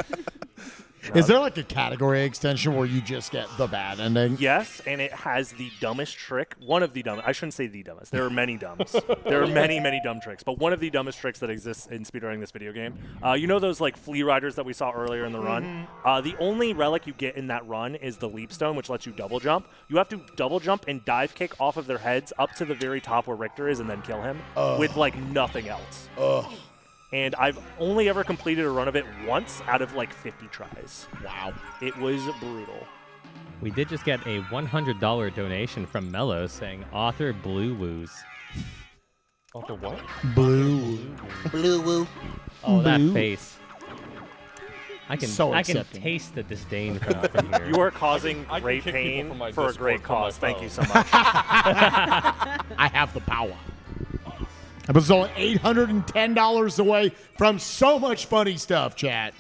Is there like a category extension where you just get the bad ending? Yes, and it has the dumbest trick. One of the dumbest. I shouldn't say the dumbest. There are many dumbs. There are many, many dumb tricks. But one of the dumbest tricks that exists in speedrunning this video game. You know those like flea riders that we saw earlier in the run? The only relic you get in that run is the leap stone, which lets you double jump. You have to double jump and dive kick off of their heads up to the very top where Richter is and then kill him with like nothing else. And I've only ever completed a run of it once out of like 50 tries. Wow. It was brutal. We did just get a $100 donation from Mello saying author Blue Woos. Author what? Blue. Blue woo. Oh, that Blue. face. I can accepting. taste the disdain from here. You are causing I can great kick people pain from my for a Discord great from my cause. Thank you so phone. much. I have the power. I was only $810 away from so much funny stuff, chat.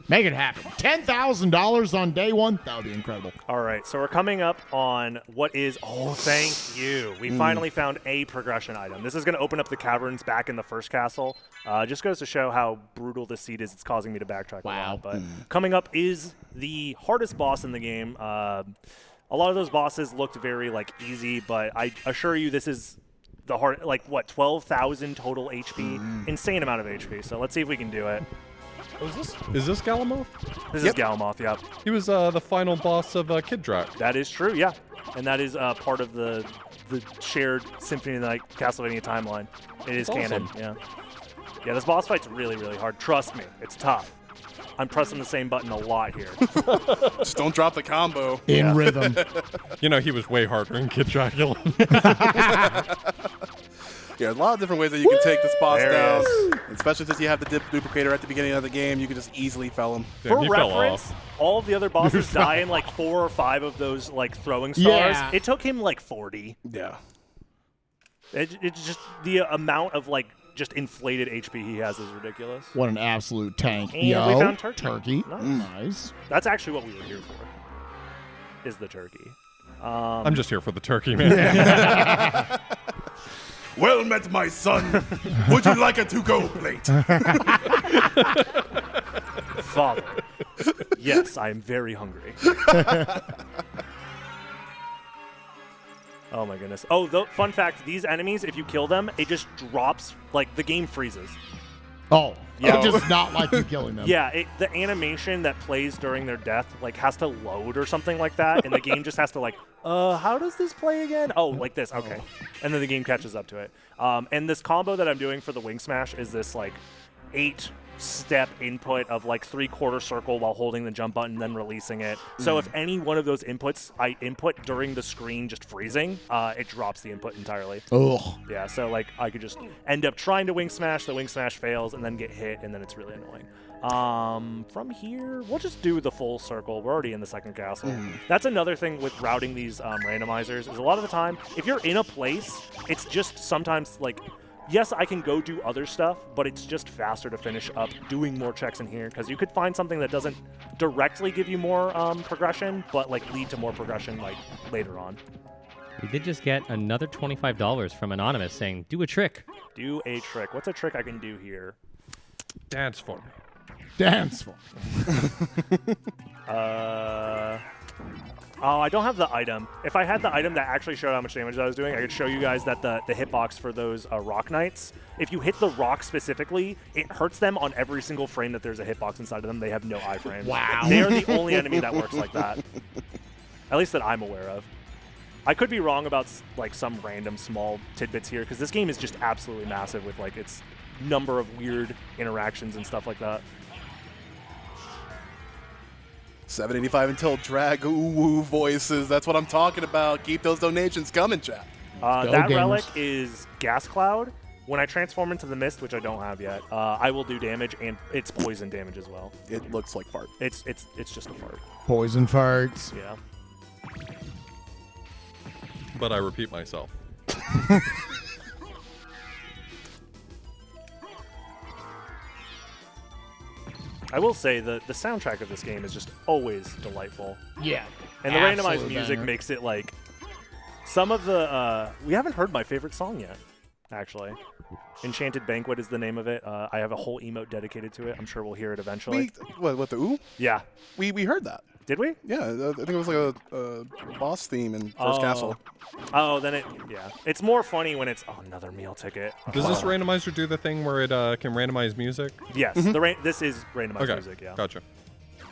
Make it happen. $10,000 on day one. That would be incredible. All right, so we're coming up on what is, oh, thank you. We finally found a progression item. This is going to open up the caverns back in the first castle. Just goes to show how brutal this seed is. It's causing me to backtrack a lot. But coming up is the hardest boss in the game. A lot of those bosses looked very, like, easy, but I assure you this is the hard, like, what, 12,000 total HP? Insane amount of HP. So let's see if we can do it. Is this Galamoth? This is Galamoth, yep. He was the final boss of Kid Drak. That is true, yeah. And that is part of the shared Symphony of the Night Castlevania timeline. It is canon, yeah. Yeah, this boss fight's really, really hard. Trust me, it's tough. I'm pressing the same button a lot here. Just don't drop the combo. In rhythm. You know, he was way harder in Kid Dracula. Yeah, there's a lot of different ways that you can take this boss There it down. is. Especially since you have the duplicator at the beginning of the game, you can just easily fell him. For he fell reference, off. all of the other bosses die in like 4 or 5 of those like throwing stars. Yeah. It took him like 40. Yeah. It's just the amount of like just inflated HP he has is ridiculous. What an absolute tank. And Yo, we found turkey. Turkey. Nice. Nice. That's actually what we were here for. Is the turkey. I'm just here for the turkey, man. Well met, my son. Would you like a to-go plate? Father. Yes, I am very hungry. Oh my goodness. Oh, fun fact, these enemies, if you kill them, it just drops, like, the game freezes. Oh. Yeah. It just not like you killing them. Yeah, the animation that plays during their death, like, has to load or something like that, and the game just has to, like, how does this play again? Oh, like this, okay. And then the game catches up to it. And this combo that I'm doing for the Wing Smash is this, like, 8-step input of, like, 3/4 circle while holding the jump button, then releasing it. So if any one of those inputs I input during the screen just freezing, it drops the input entirely. Ugh. Yeah, so like I could just end up trying to Wing Smash, the Wing Smash fails, and then get hit, and then it's really annoying. From here, we'll just do the full circle. We're already in the second castle. That's another thing with routing these randomizers, is a lot of the time, if you're in a place, it's just sometimes like, yes, I can go do other stuff, but it's just faster to finish up doing more checks in here, because you could find something that doesn't directly give you more progression, but like lead to more progression like later on. We did just get another $25 from Anonymous saying, do a trick. Do a trick. What's a trick I can do here? Dance for me. Dance for. Oh, I don't have the item. If I had the item that actually showed how much damage I was doing, I could show you guys that the hitbox for those Rock Knights, if you hit the rock specifically, it hurts them on every single frame that there's a hitbox inside of them. They have no iframes. Wow. They are the only enemy that works like that. At least that I'm aware of. I could be wrong about like some random small tidbits here, because this game is just absolutely massive with like its number of weird interactions and stuff like that. 785 until drag ooh voices. That's what I'm talking about. Keep those donations coming, chat. That gamers. relic is Gas Cloud. When I transform into the mist, which I don't have yet, I will do damage, and it's poison damage as well. It looks like fart. It's just a fart. Poison farts. Yeah. But I repeat myself. I will say the soundtrack of this game is just always delightful. Yeah. And the randomized Absolute music banger. makes it like some of the we haven't heard my favorite song yet. actually. Enchanted Banquet is the name of it. I have a whole emote dedicated to it. I'm sure we'll hear it eventually. What the ooh? Yeah. We heard that. Did we? Yeah, I think it was like a boss theme in First Castle. Oh, then yeah. It's more funny when it's another meal ticket. Does this randomizer do the thing where it can randomize music? Yes, this is randomized music. Yeah. Gotcha.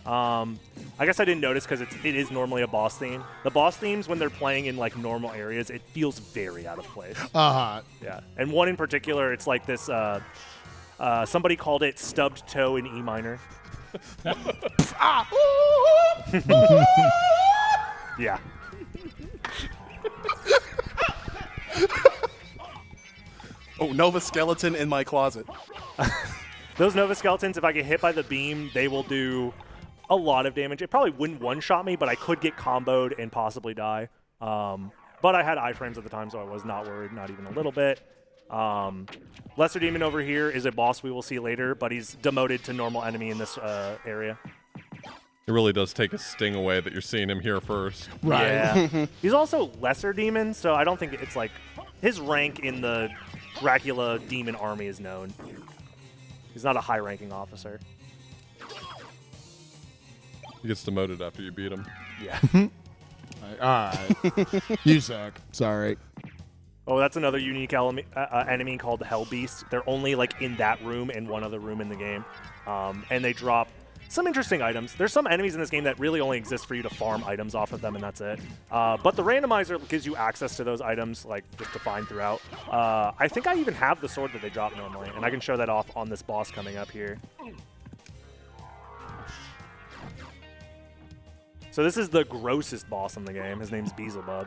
I guess I didn't notice because it is normally a boss theme. The boss themes, when they're playing in like normal areas, it feels very out of place. Yeah, and one in particular, it's like this. Somebody called it stubbed toe in E minor. Yeah. Oh, Nova Skeleton in my closet. Those Nova Skeletons, if I get hit by the beam, they will do a lot of damage. It probably wouldn't one-shot me, but I could get comboed and possibly die. But I had iframes at the time, so I was not worried, not even a little bit. Lesser Demon over here is a boss we will see later, but he's demoted to normal enemy in this area. It really does take a sting away that you're seeing him here first. Right. Yeah. He's also Lesser Demon, so I don't think it's like his rank in the Dracula Demon army is known. He's not a high-ranking officer. He gets demoted after you beat him. Yeah. All right. You suck. Sorry. Oh, that's another unique enemy called the Hell Beast. They're only like in that room and one other room in the game. And they drop some interesting items. There's some enemies in this game that really only exist for you to farm items off of them, and that's it. But the randomizer gives you access to those items, like just to find throughout. I think I even have the sword that they drop normally, and I can show that off on this boss coming up here. So this is the grossest boss in the game. His name's Beelzebub.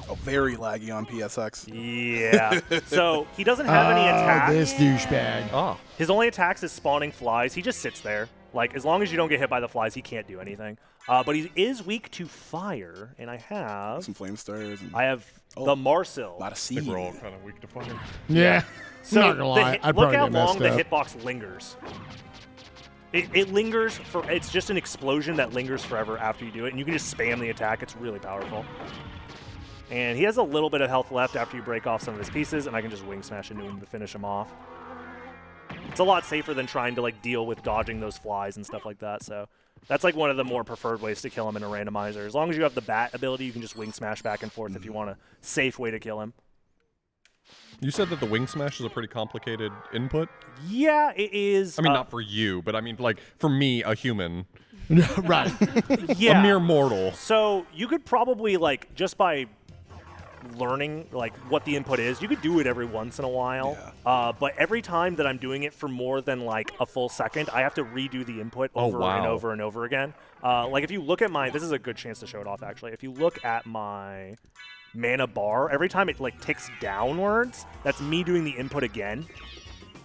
Oh, very laggy on PSX. Yeah. So he doesn't have any attacks. This douchebag. Ah. His only attacks is spawning flies. He just sits there. Like, as long as you don't get hit by the flies, he can't do anything. But he is weak to fire, and I have... Some flame stars. And I have the Marsil. a lot of I seed. think we're all kind of weak to fire. Yeah. So not gonna lie. I'd look probably how get long messed the up. hitbox lingers. It lingers for... It's just an explosion that lingers forever after you do it, and you can just spam the attack. It's really powerful. And he has a little bit of health left after you break off some of his pieces, and I can just wing smash into him to finish him off. It's a lot safer than trying to like deal with dodging those flies and stuff like that. So that's like one of the more preferred ways to kill him in a randomizer. As long as you have the bat ability, you can just wing smash back and forth if you want a safe way to kill him. You said that the wing smash is a pretty complicated input? Yeah, it is. I mean, not for you, but I mean, like, for me, a human. Right. Yeah. A mere mortal. So you could probably, like, just by learning, like, what the input is, you could do it every once in a while. Yeah. But every time that I'm doing it for more than, like, a full second, I have to redo the input over and over and over again. Like, if you look at my... This is a good chance to show it off, actually. If you look at my mana bar, every time it, like, ticks downwards, that's me doing the input again.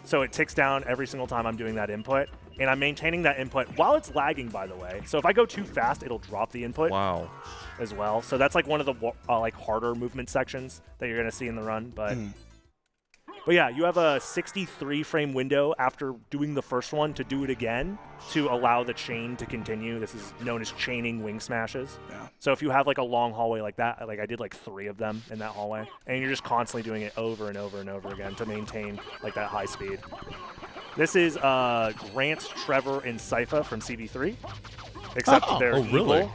So it ticks down every single time I'm doing that input. And I'm maintaining that input while it's lagging, by the way. So if I go too fast, it'll drop the input as well. So that's like one of the like harder movement sections that you're going to see in the run. But yeah, you have a 63 frame window after doing the first one to do it again to allow the chain to continue. This is known as chaining wing smashes. Yeah. So if you have like a long hallway like that, like I did like 3 of them in that hallway, and you're just constantly doing it over and over and over again to maintain like that high speed. This is Grant, Trevor, and Sypha from CV3, except they're evil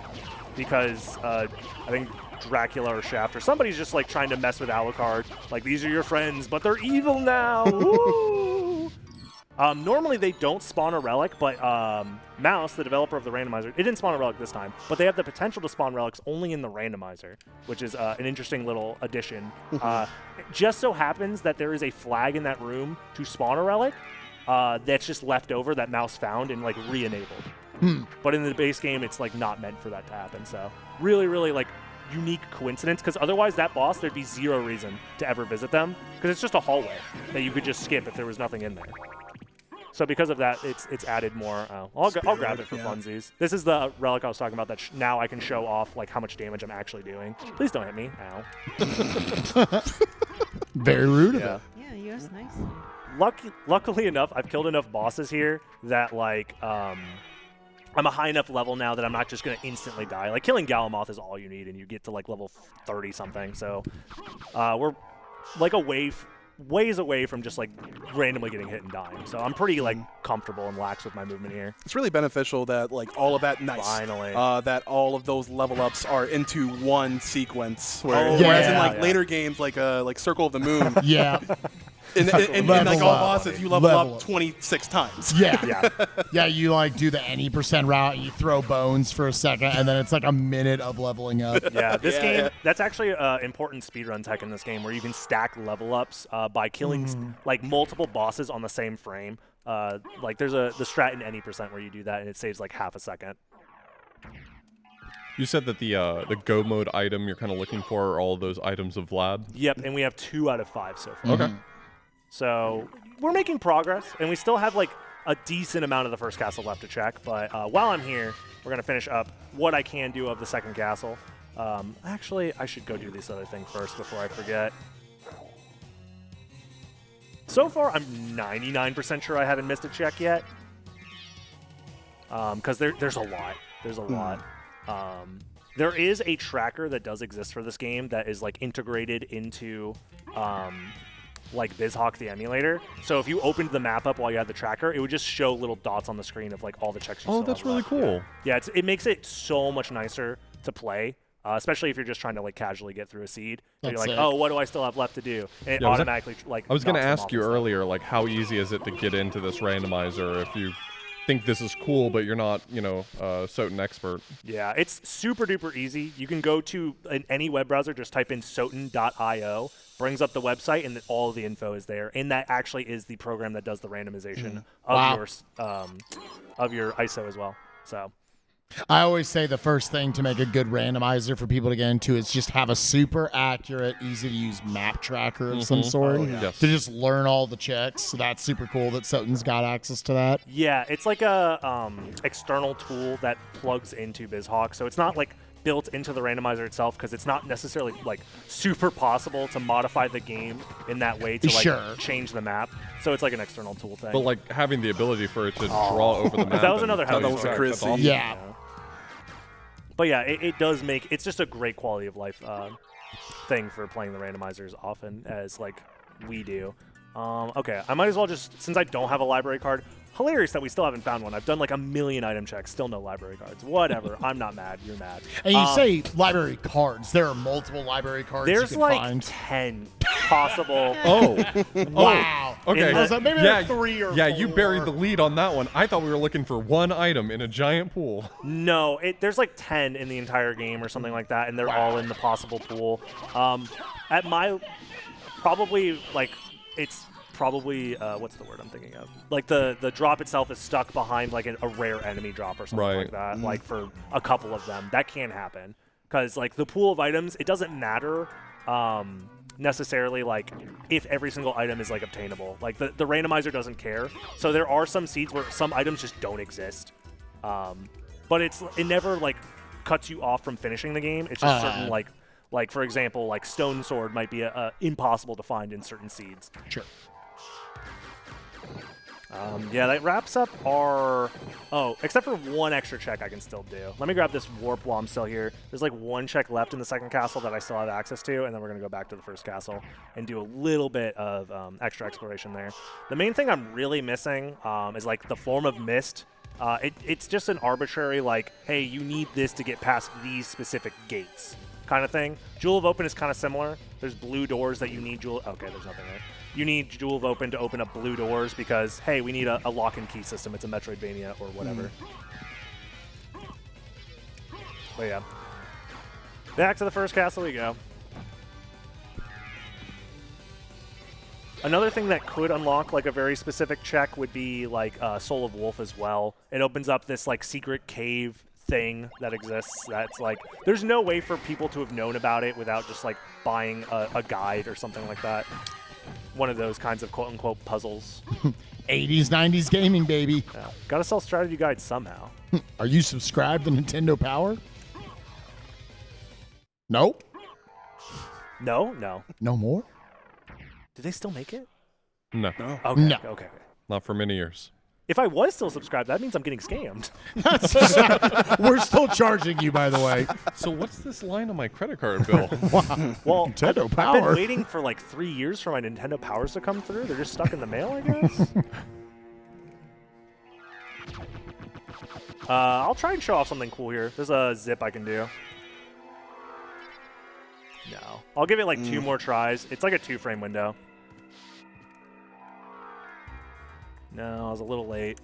because I think Dracula or Shaft or somebody's just like trying to mess with Alucard. Like, these are your friends, but they're evil now. Woo! Normally they don't spawn a relic, but Mouse, the developer of the randomizer, it didn't spawn a relic this time, but they have the potential to spawn relics only in the randomizer, which is an interesting little addition. It just so happens that there is a flag in that room to spawn a relic that's just left over that Mouse found and like re-enabled. But in the base game, it's like not meant for that to happen. So really, really like unique coincidence, because otherwise that boss, there'd be zero reason to ever visit them, because it's just a hallway that you could just skip if there was nothing in there. So because of that, it's added more. I'll grab it for funsies. This is the relic I was talking about that now I can show off like how much damage I'm actually doing. Please don't hit me. Ow. Very rude of it. Yeah, you was nice. Luckily enough, I've killed enough bosses here that like I'm a high enough level now that I'm not just going to instantly die. Like, killing Galamoth is all you need, and you get to, like, level 30-something. So we're, like, ways away from just, like, randomly getting hit and dying. So I'm pretty, like, comfortable and lax with my movement here. It's really beneficial that, like, all of that Finally. that all of those level ups are into one sequence. Where, Oh, whereas in, yeah, like, yeah. later games, like Circle of the Moon, Yeah. in like, Level all up. bosses, you level Level up up. 26 times. Yeah. Yeah. Yeah, you like do the any percent route, you throw bones for a second, and then it's like a minute of leveling up. Yeah, this Yeah, game, yeah. that's actually important speedrun tech in this game, where you can stack level ups by killing like multiple bosses on the same frame. Like there's the strat in any percent where you do that, and it saves like half a second. You said that the go mode item you're kind of looking for are all those items of Vlad. Yep, and we have 2 out of 5 so far. Okay. So we're making progress, and we still have like a decent amount of the first castle left to check. But while I'm here, we're gonna finish up what I can do of the second castle. Actually, I should go do this other thing first before I forget. So far, I'm 99% sure I haven't missed a check yet. Because there's a lot. There's a lot. There is a tracker that does exist for this game that is like integrated into like BizHawk the emulator. So if you opened the map up while you had the tracker, it would just show little dots on the screen of like all the checks you Oh, still that's have really left. cool. Yeah, it makes it so much nicer to play. Especially if you're just trying to like casually get through a seed, and you're That's like, it. oh, what do I still have left to do? And it Yeah, automatically like. I was going to knocks them ask off you and stuff. earlier, like, how easy is it to get into this randomizer if you think this is cool, but you're not, you know, Soten expert? Yeah, it's super duper easy. You can go to any web browser, just type in soten.io, brings up the website, and then all of the info is there. And that actually is the program that does the randomization Wow. of your ISO as well. So. I always say the first thing to make a good randomizer for people to get into is just have a super accurate, easy to use map tracker of some sort Yes. to just learn all the checks. So that's super cool that Soten's got access to that. Yeah, it's like a external tool that plugs into BizHawk, so it's not like built into the randomizer itself because it's not necessarily like super possible to modify the game in that way to like Sure. change the map. So it's like an external tool thing. But, like, having the ability for it to draw over the map. That was and another tell you house tracks, trick. that's awesome. Yeah. But yeah, it does make it's just a great quality of life thing for playing the randomizers often as like we do. Okay, I might as well just, since I don't have a library card, hilarious that we still haven't found one. I've done like a million item checks, still no library cards. Whatever, I'm not mad, you're mad. And you say library cards. There are multiple library cards There's you can like find. 10 possible. Oh. Wow. Okay. In the- So maybe yeah, like 3 or yeah, you 4. buried the lead on that one. I thought we were looking for one item in a giant pool. No, there's like 10 in the entire game or something like that, and they're all in the possible pool. At my, probably like, it's probably, what's the word I'm thinking of? Like the drop itself is stuck behind like a rare enemy drop or something Right. like that, like for a couple of them. That can happen. Because like the pool of items, it doesn't matter necessarily like if every single item is like obtainable. Like the randomizer doesn't care. So there are some seeds where some items just don't exist. But it never like cuts you off from finishing the game. It's just certain like for example, like Stone Sword might be impossible to find in certain seeds. Sure. Yeah, that wraps up our... Oh, except for one extra check I can still do. Let me grab this warp while I'm still here. There's like one check left in the second castle that I still have access to, and then we're going to go back to the first castle and do a little bit of extra exploration there. The main thing I'm really missing is like the form of mist. It's just an arbitrary like, hey, you need this to get past these specific gates kind of thing. Jewel of Open is kind of similar. There's blue doors that you need Jewel... Okay, there's nothing there. You need Jewel of Open to open up blue doors because, hey, we need a lock and key system. It's a Metroidvania or whatever. But yeah. Back to the first castle we go. Another thing that could unlock like a very specific check would be like Soul of Wolf as well. It opens up this like secret cave thing that exists that's like there's no way for people to have known about it without just like buying a guide or something like that. One of those kinds of quote-unquote puzzles. 80s, 90s gaming, baby. Yeah. Gotta sell strategy guides somehow. Are you subscribed to Nintendo Power? Nope. No? No more? Do they still make it? No, Okay. No. Okay. not for many years. If I was still subscribed, that means I'm getting scammed. We're still charging you, by the way. So what's this line on my credit card bill? Well, Nintendo I've Power. been waiting for like 3 years for my Nintendo Powers to come through. They're just stuck in the mail, I guess. I'll try and show off something cool here. There's a zip I can do. No. I'll give it like 2 more tries. It's like a 2-frame window. No, I was a little late.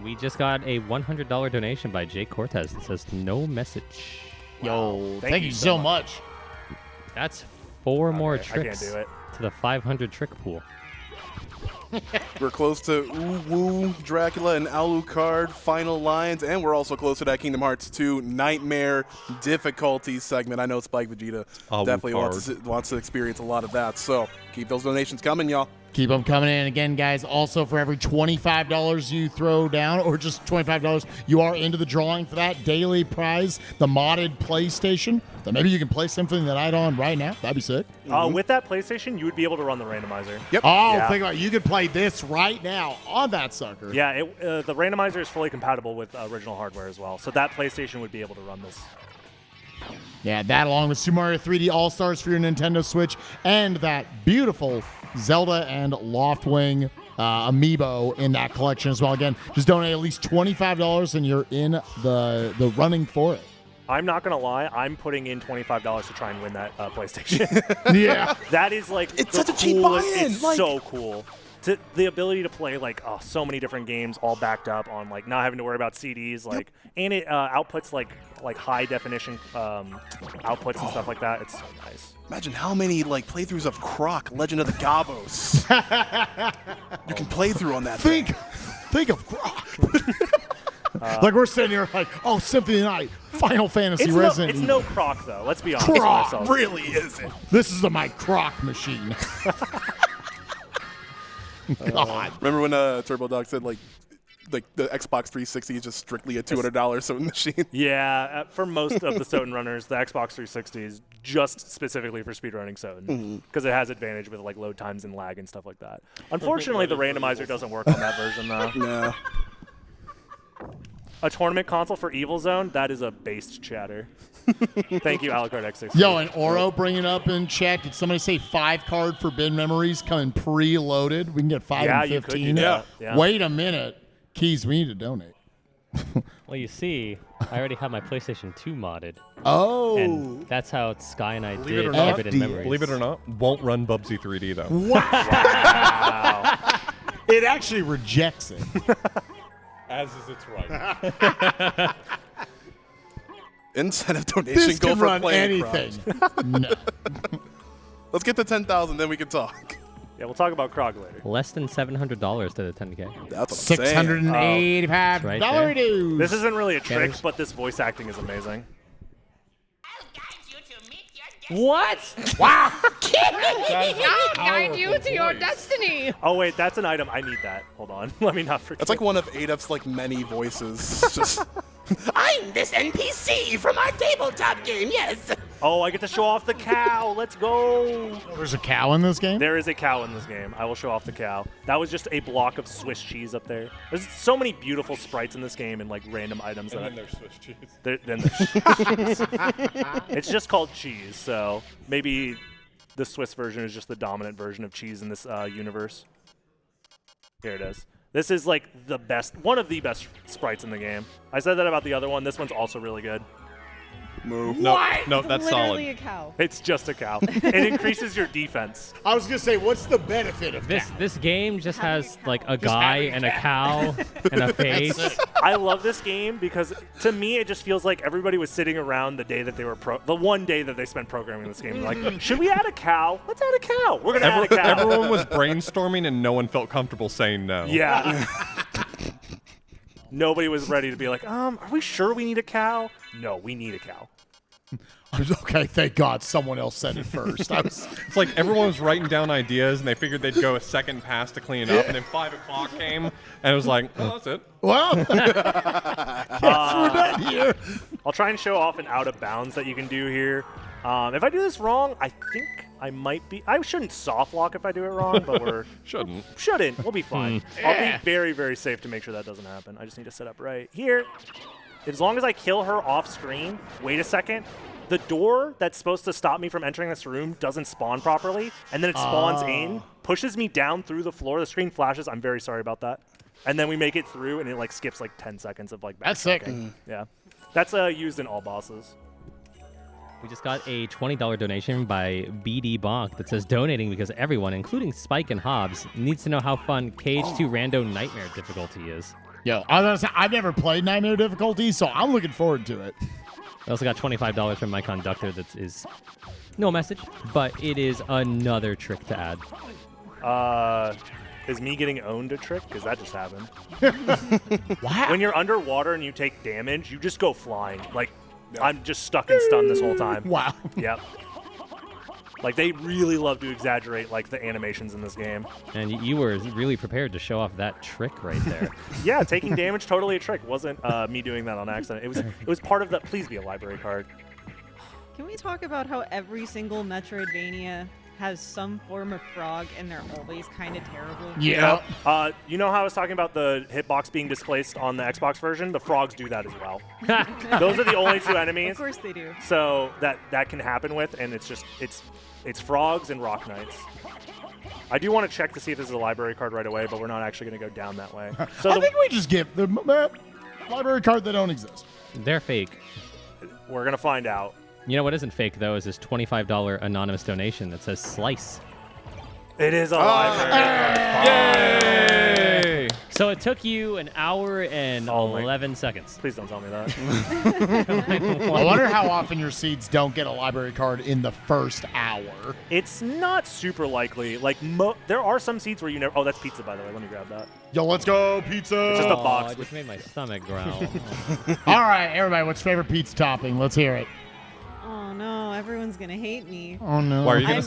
We just got a $100 donation by Jake Cortez that says no message. Yo, thank you so much. That's 4 more Okay, I can't tricks do it. to the 500 trick pool. We're close to Woo Dracula and Alucard final lines, and we're also close to that Kingdom Hearts 2 Nightmare difficulty segment. I know Spike Vegeta definitely wants to experience a lot of that, so keep those donations coming, y'all. Keep them coming in. Again, guys, also for every $25 you throw down, or just $25, you are into the drawing for that daily prize, the modded PlayStation. That maybe you can play Symphony Night on right now. That'd be sick. With that PlayStation, you would be able to run the randomizer. Yep. Oh, Yeah. think about it. You could play this right now on that sucker. Yeah, the randomizer is fully compatible with original hardware as well, so that PlayStation would be able to run this. Yeah, that along with Super Mario 3D All-Stars for your Nintendo Switch, and that beautiful Zelda and Loftwing amiibo in that collection as well. Again, just donate at least $25 and you're in the running for it. I'm not going to lie, I'm putting in $25 to try and win that PlayStation. Yeah. That is like It's the such a cheap coolest- buy-in, It's like- so cool. The ability to play like so many different games all backed up on like not having to worry about CDs, like and it outputs like high definition outputs and stuff like that. It's so nice. Imagine how many like playthroughs of Croc, Legend of the Gobos, you can play through on that thing. Think of Croc. Like we're sitting here like, oh, Symphony Night, Final Fantasy, Resident It's Evil. no Croc though. Let's be honest with Croc ourselves. Really isn't. This is my Croc machine. God. Remember when Turbo Dog said like the Xbox 360 is just strictly a $200 Soten machine? Yeah, for most of the Soten runners, the Xbox 360 is just specifically for speedrunning Soten because it has advantage with like load times and lag and stuff like that. Unfortunately, the randomizer doesn't work on that version though. Yeah. A tournament console for Evil Zone? That is a based chatter. Thank you, Alucard X6. Yo, and Oro bringing up in chat. Did somebody say 5-card Forbidden Memories coming preloaded? We can get 5 Yeah, and you could 15. do that. Yeah. Wait a minute. Keys, we need to donate. Well, you see, I already have my PlayStation 2 modded. Oh. And that's how Sky and I Believe it did or not, Forbidden Memories. Believe it or not, won't run Bubsy 3D though. Wow. It actually rejects it. As is its right. Incentive donation This go can for run playing anything. Crocs. No. Let's get to 10,000, then we can talk. Yeah, we'll talk about Krog later. Less than $700 to the 10K. That's what I'm saying. $685 Right there. dues. This isn't really a trick, There's- but this voice acting is amazing. What? Wow. I'll guide you to your destiny. Oh wait, that's an item. I need that. Hold on. Let me not forget. That's like one of Adaf's like many voices. Just I'm this NPC from our tabletop game, yes. Oh, I get to show off the cow. Let's go. There's a cow in this game? There is a cow in this game. I will show off the cow. That was just a block of Swiss cheese up there. There's so many beautiful sprites in this game and like random items. And that then there's Swiss cheese. then there's cheese. It's just called cheese, so maybe the Swiss version is just the dominant version of cheese in this universe. Here it is. This is like the best, one of the best sprites in the game. I said that about the other one. This one's also really good. move. No, no, that's Literally solid. a cow. It's just a cow. It increases your defense. I was going to say, what's the benefit of This cow? this game just has like a guy having a and a cow and a face. I love this game because to me it just feels like everybody was sitting around the day that they were the one day that they spent programming this game. Like, should we add a cow? Let's add a cow. We're gonna add a cow. Everyone was brainstorming and no one felt comfortable saying no. Yeah. Nobody was ready to be like, are we sure we need a cow? No, we need a cow. Okay, thank God someone else said it first. I was, It's like everyone was writing down ideas and they figured they'd go a second pass to clean it up, and then 5 o'clock came and it was like, oh, that's it. well, yes, we're done here. I'll try and show off an out of bounds that you can do here. If I do this wrong, I think I might be. I shouldn't soft lock if I do it wrong, but we're Shouldn't. We'll be fine. I'll be very, very safe to make sure that doesn't happen. I just need to set up right here. As long as I kill her off screen, wait a second, the door that's supposed to stop me from entering this room doesn't spawn properly, and then it spawns in, pushes me down through the floor, the screen flashes. I'm very sorry about that. And then we make it through, and it like skips like 10 seconds of like That's sick. Yeah. That's used in all bosses. We just got a $20 donation by BD Bonk that says donating because everyone, including Spike and Hobbs, needs to know how fun KH2 Rando Nightmare difficulty is. Yo, I've never played Nightmare difficulty, so I'm looking forward to it. I also got $25 from my conductor that is no message, but it is another trick to add. Is me getting owned a trick? Because that just happened. Wow. When you're underwater and you take damage, you just go flying. Like, I'm just stuck and stunned this whole time. Wow. Yep. Like, they really love to exaggerate, like, the animations in this game. And you were really prepared to show off that trick right there. Yeah, taking damage, totally a trick. Wasn't me doing that on accident. It was part of the please be a library card. Can we talk about how every single Metroidvania has some form of frog and they're always kind of terrible? Yeah. You know how I was talking about the hitbox being displaced on the Xbox version? The frogs do that as well. Those are the only two enemies. Of course they do. So that can happen with, and it's frogs and rock knights. I do want to check to see if this is a library card right away, but we're not actually going to go down that way. So I think we just give the library card that don't exist. They're fake. we're going to find out. You know what isn't fake, though, is this $25 anonymous donation that says Slice. It is a library. Yay! So it took you an hour and Oh my- 11 seconds. Please don't tell me that. I wonder how often your seeds don't get a library card in the first hour. It's not super likely. Like, there are some seats where you never... Oh, that's pizza, by the way. Let me grab that. Yo, let's go, pizza. It's just a Oh, box. it just made my stomach growl. All right, everybody, what's your favorite pizza topping? Let's hear it. Oh no, everyone's gonna hate me. Oh, no. Why are you gonna?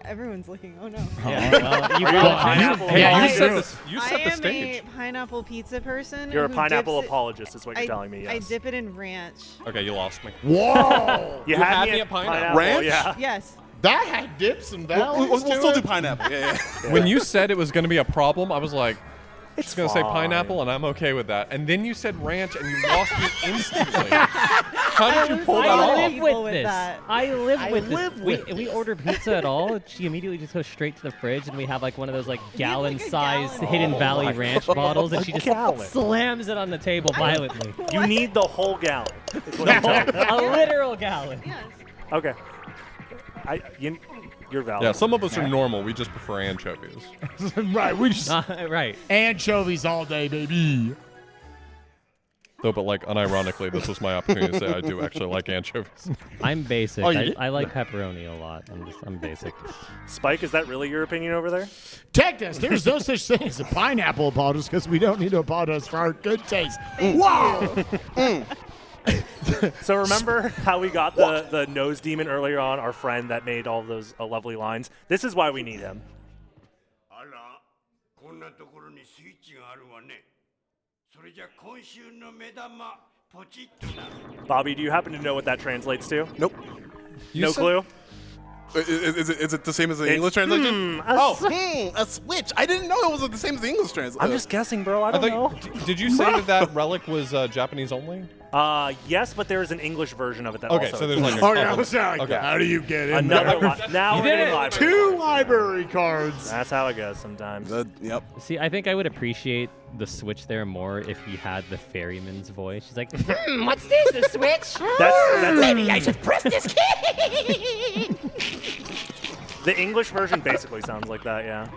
Everyone's looking. Oh no. Yeah, well, you Are you a pineapple? Yeah, You you set do. the, you I set the am stage. a pineapple pizza person. You're a who pineapple dips it- apologist, is what you're telling me, I yes. dip it in ranch. Okay, you lost me. Whoa. You had had me at at pineapple. Ranch? Yeah. Yes. That had dips and valleys. We'll to still it. do pineapple. Yeah. When you said it was going to be a problem, I was like, it's going to say fine. pineapple, and I'm okay with that. And then you said ranch, and you lost me instantly. How did you pull that I off? live Evil with with this. that. I live with live this. with We order pizza at all, she immediately just goes straight to the fridge, and we have like one of those like have, like, a gallon-sized gallon. Hidden Valley Ranch bottles, and she just gallon. slams it on the table violently. You need the whole gallon. Is what you're telling me. A literal gallon. Yes. Okay. You're valid. Yeah, some of us are normal. We just prefer anchovies. Right, we just Right. anchovies all day, baby. Though, but like unironically, this was my opportunity to say I do actually like anchovies. I'm basic. Oh, you did? I like pepperoni a lot. I'm basic. Spike, is that really your opinion over there? Tech test. There's no such thing as a pineapple apologist because we don't need to apologize for our good taste. Wow. So remember how we got the nose demon earlier on, our friend that made all those lovely lines? This is why we need him. あら、こんなところにスイッチがあるわね。それじゃ今週の目玉、ポチッとな。 Bobby, do you happen to know what that translates to? Nope. No said- clue? Is it the same as the It's, English translation? A switch. I didn't know it was the same as the English translation. I'm just guessing, bro. I don't know. Did you say that relic was Japanese only? Yes, but there is an English version of it that Okay, also. so there's like a Oh, yeah, couple- I was like, Okay. how do you get in another there? now we're did getting it. library. Two library cards. That's how it goes sometimes. Yep. See, I think I would appreciate the switch there more if he had the ferryman's voice. She's like, What's this, the switch? That's Maybe I should press this key. the English version basically sounds like that, yeah.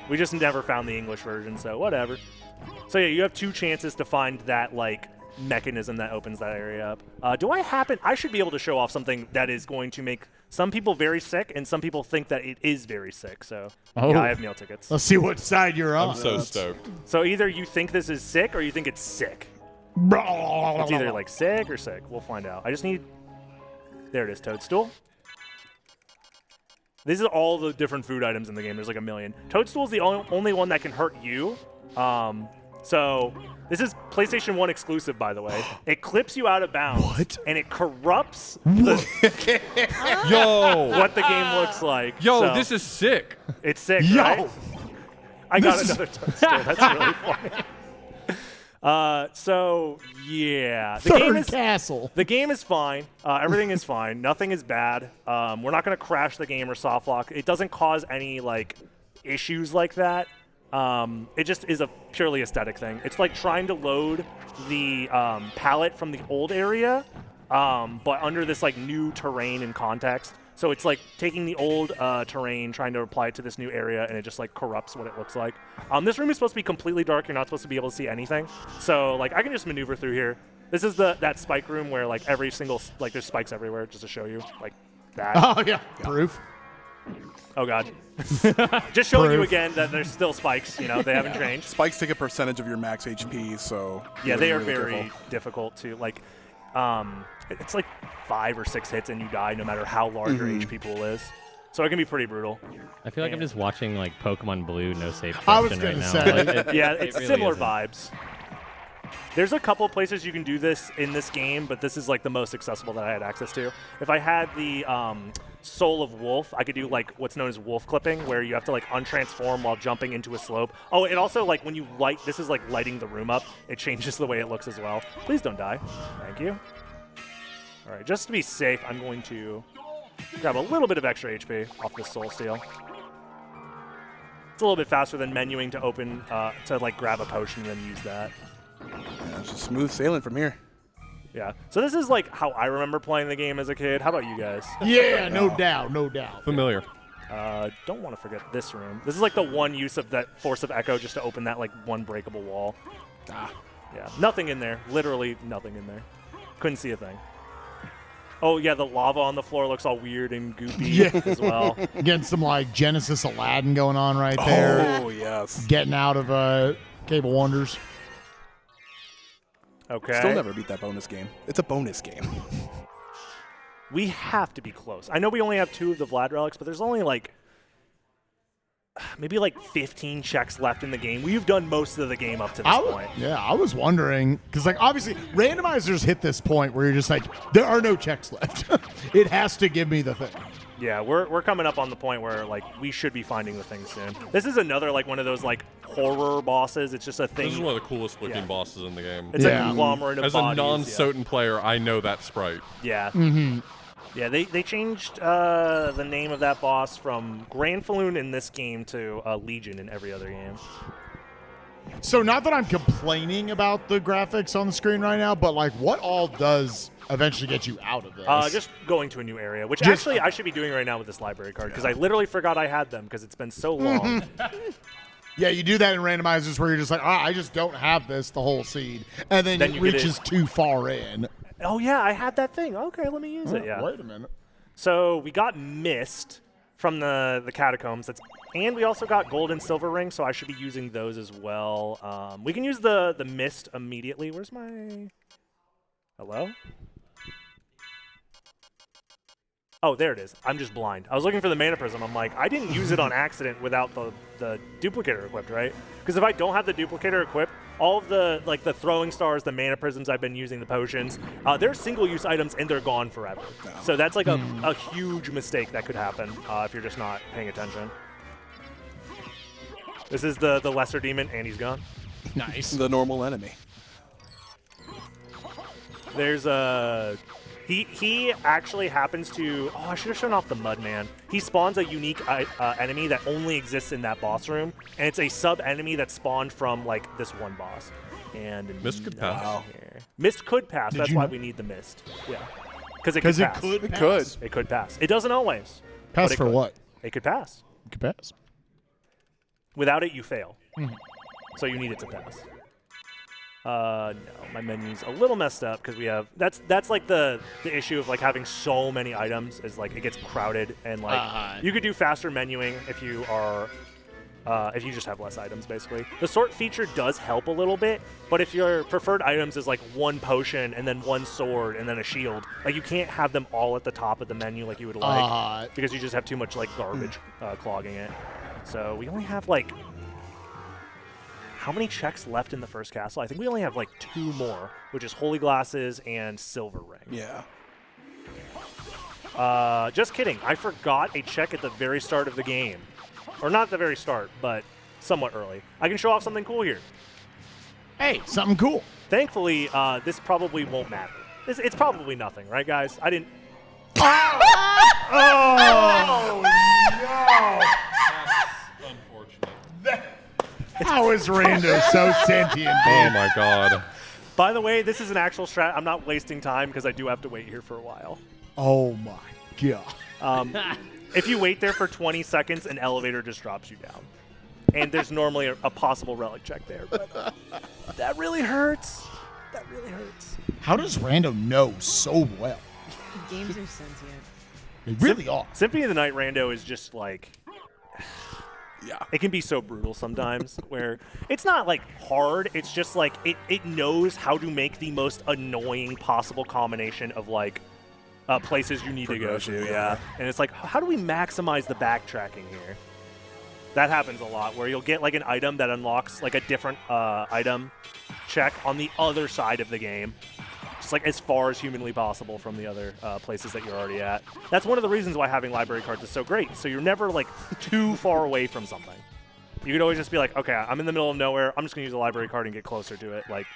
We just never found the English version, so whatever. So yeah, you have two chances to find that like mechanism that opens that area up. I should be able to show off something that is going to make some people very sick and some people think that it is very sick. So yeah, I have meal tickets. Let's see what side you're on. I'm so stoked. So either you think this is sick or you think it's sick. It's either like sick or sick. We'll find out. I just need... There it is, Toadstool. These are all the different food items in the game. There's like a million. Toadstool's the only one that can hurt you. So this is PlayStation 1 exclusive, by the way. It clips you out of bounds, and it corrupts Yo, what the game looks like. Yo, So this is sick. it's sick, Yo, right? I got another toadstool. That's really funny. So yeah, Third castle. The game is fine. Everything is fine. Nothing is bad. We're not going to crash the game or soft lock. It doesn't cause any like issues like that. It just is a purely aesthetic thing. It's like trying to load the palette from the old area, but under this like new terrain and context. So it's like taking the old terrain, trying to apply it to this new area, and it just like corrupts what it looks like. This room is supposed to be completely dark. You're not supposed to be able to see anything. So like I can just maneuver through here. This is that spike room where like every single like there's spikes everywhere, just to show you like that. Oh yeah, proof. Oh god. Just showing you again that there's still spikes. You know they haven't changed. Spikes take a percentage of your max HP, so Yeah, they are really very careful. difficult to like. It's like 5 or 6 hits and you die, no matter how large your HP pool is. So it can be pretty brutal. I feel like I'm just watching like Pokemon Blue no save I was question right gonna now. say. Like, Yeah, it it's really similar isn't. vibes. There's a couple places you can do this in this game, but this is like the most accessible that I had access to. If I had the Soul of Wolf, I could do like what's known as wolf clipping, where you have to like untransform while jumping into a slope. Oh, it also like when you light, this is like lighting the room up. It changes the way it looks as well. Please don't die. Thank you. All right, just to be safe, I'm going to grab a little bit of extra HP off this Soul Steel. It's a little bit faster than menuing to open, to like grab a potion and then use that. Yeah, it's just smooth sailing from here. Yeah. So this is like how I remember playing the game as a kid. How about you guys? Yeah, no doubt, no doubt. Familiar. Don't want to forget this room. This is like the one use of that Force of Echo just to open that like one breakable wall. Yeah. Nothing in there. Literally nothing in there. Couldn't see a thing. Oh yeah, the lava on the floor looks all weird and goopy as well. Getting some like Genesis Aladdin going on right there. Oh yes. Getting out of Cable Wonders. Okay. Still never beat that bonus game. It's a bonus game. We have to be close. I know we only have 2 of the Vlad relics, but there's only like maybe like 15 checks left in the game. We've done most of the game up to this point. Yeah, I was wondering because like obviously randomizers hit this point where you're just like there are no checks left. It has to give me the thing. Yeah, we're coming up on the point where like we should be finding the thing soon. This is another like one of those like horror bosses. It's just a thing. This is one of the coolest looking Yeah. bosses in the game. It's a conglomerate of As a bodies. non-Soten player, I know that sprite. Yeah. Mm-hmm. Yeah, they changed the name of that boss from Grand Falloon in this game to Legion in every other game. So not that I'm complaining about the graphics on the screen right now, but like what all does eventually get you out of this? Just going to a new area, which Just- actually I should be doing right now with this library card because I literally forgot I had them because it's been so long. Yeah, you do that in randomizers where you're just like, I just don't have this, the whole seed. And then it you get reaches too far in. Oh yeah, I had that thing. Okay, let me use it. Yeah. Wait a minute. So we got Mist from the catacombs. And we also got gold and silver rings, so I should be using those as well. We can use the Mist immediately. Where's my... Hello? Oh, there it is. I'm just blind. I was looking for the mana prism. I'm like, I didn't use it on accident without the duplicator equipped, right? Because if I don't have the duplicator equipped, all of the like the throwing stars, the mana prisms I've been using, the potions, they're single-use items and they're gone forever. So that's like a huge mistake that could happen if you're just not paying attention. This is the lesser demon, and he's gone. Nice. The normal enemy. There's a... He actually happens to... Oh, I should have shown off the Mudman. He spawns a unique enemy that only exists in that boss room, and it's a sub-enemy that spawned from, like, this one boss. And Mist could pass. Wow. Mist could pass. That's you why know? we need the Mist. Yeah. Because it Because could it pass. could It pass. could. It could pass. It doesn't always. Pass but it for could. what? It could pass. It could pass. Without it, you fail. So you need it to pass. No, my menu's a little messed up because we have that's like the issue of like having so many items is like it gets crowded and like you could do faster menuing if you are if you just have less items basically. The sort feature does help a little bit, but if your preferred items is like one potion and then one sword and then a shield, like you can't have them all at the top of the menu like you would like because you just have too much like garbage clogging it. So we only have like how many checks left in the first castle? I think we only have like 2 more, which is Holy Glasses and Silver Ring. Yeah. Just kidding. I forgot a check at the very start of the game. Or not at the very start, but somewhat early. I can show off something cool here. Hey, something cool. Thankfully, this probably won't matter. It's probably nothing, right, guys? I didn't... Oh, no! That's unfortunate. How is Rando so sentient, Oh, dude? my God. By the way, this is an actual strat. I'm not wasting time because I do have to wait here for a while. Oh, my God. If you wait there for 20 seconds, an elevator just drops you down. And there's normally a possible relic check there. But that really hurts. That really hurts. How does Rando know so well? Games are sentient. They really are. Symphony of the Night Rando is just like... Yeah. It can be so brutal sometimes where it's not like hard. It's just like it knows how to make the most annoying possible combination of like places you need to go to. Yeah. And it's like, how do we maximize the backtracking here? That happens a lot where you'll get like an item that unlocks like a different item check on the other side of the game. Just like as far as humanly possible from the other places that you're already at. That's one of the reasons why having library cards is so great. So you're never like too far away from something. You could always just be like, okay, I'm in the middle of nowhere. I'm just gonna use a library card and get closer to it. Like,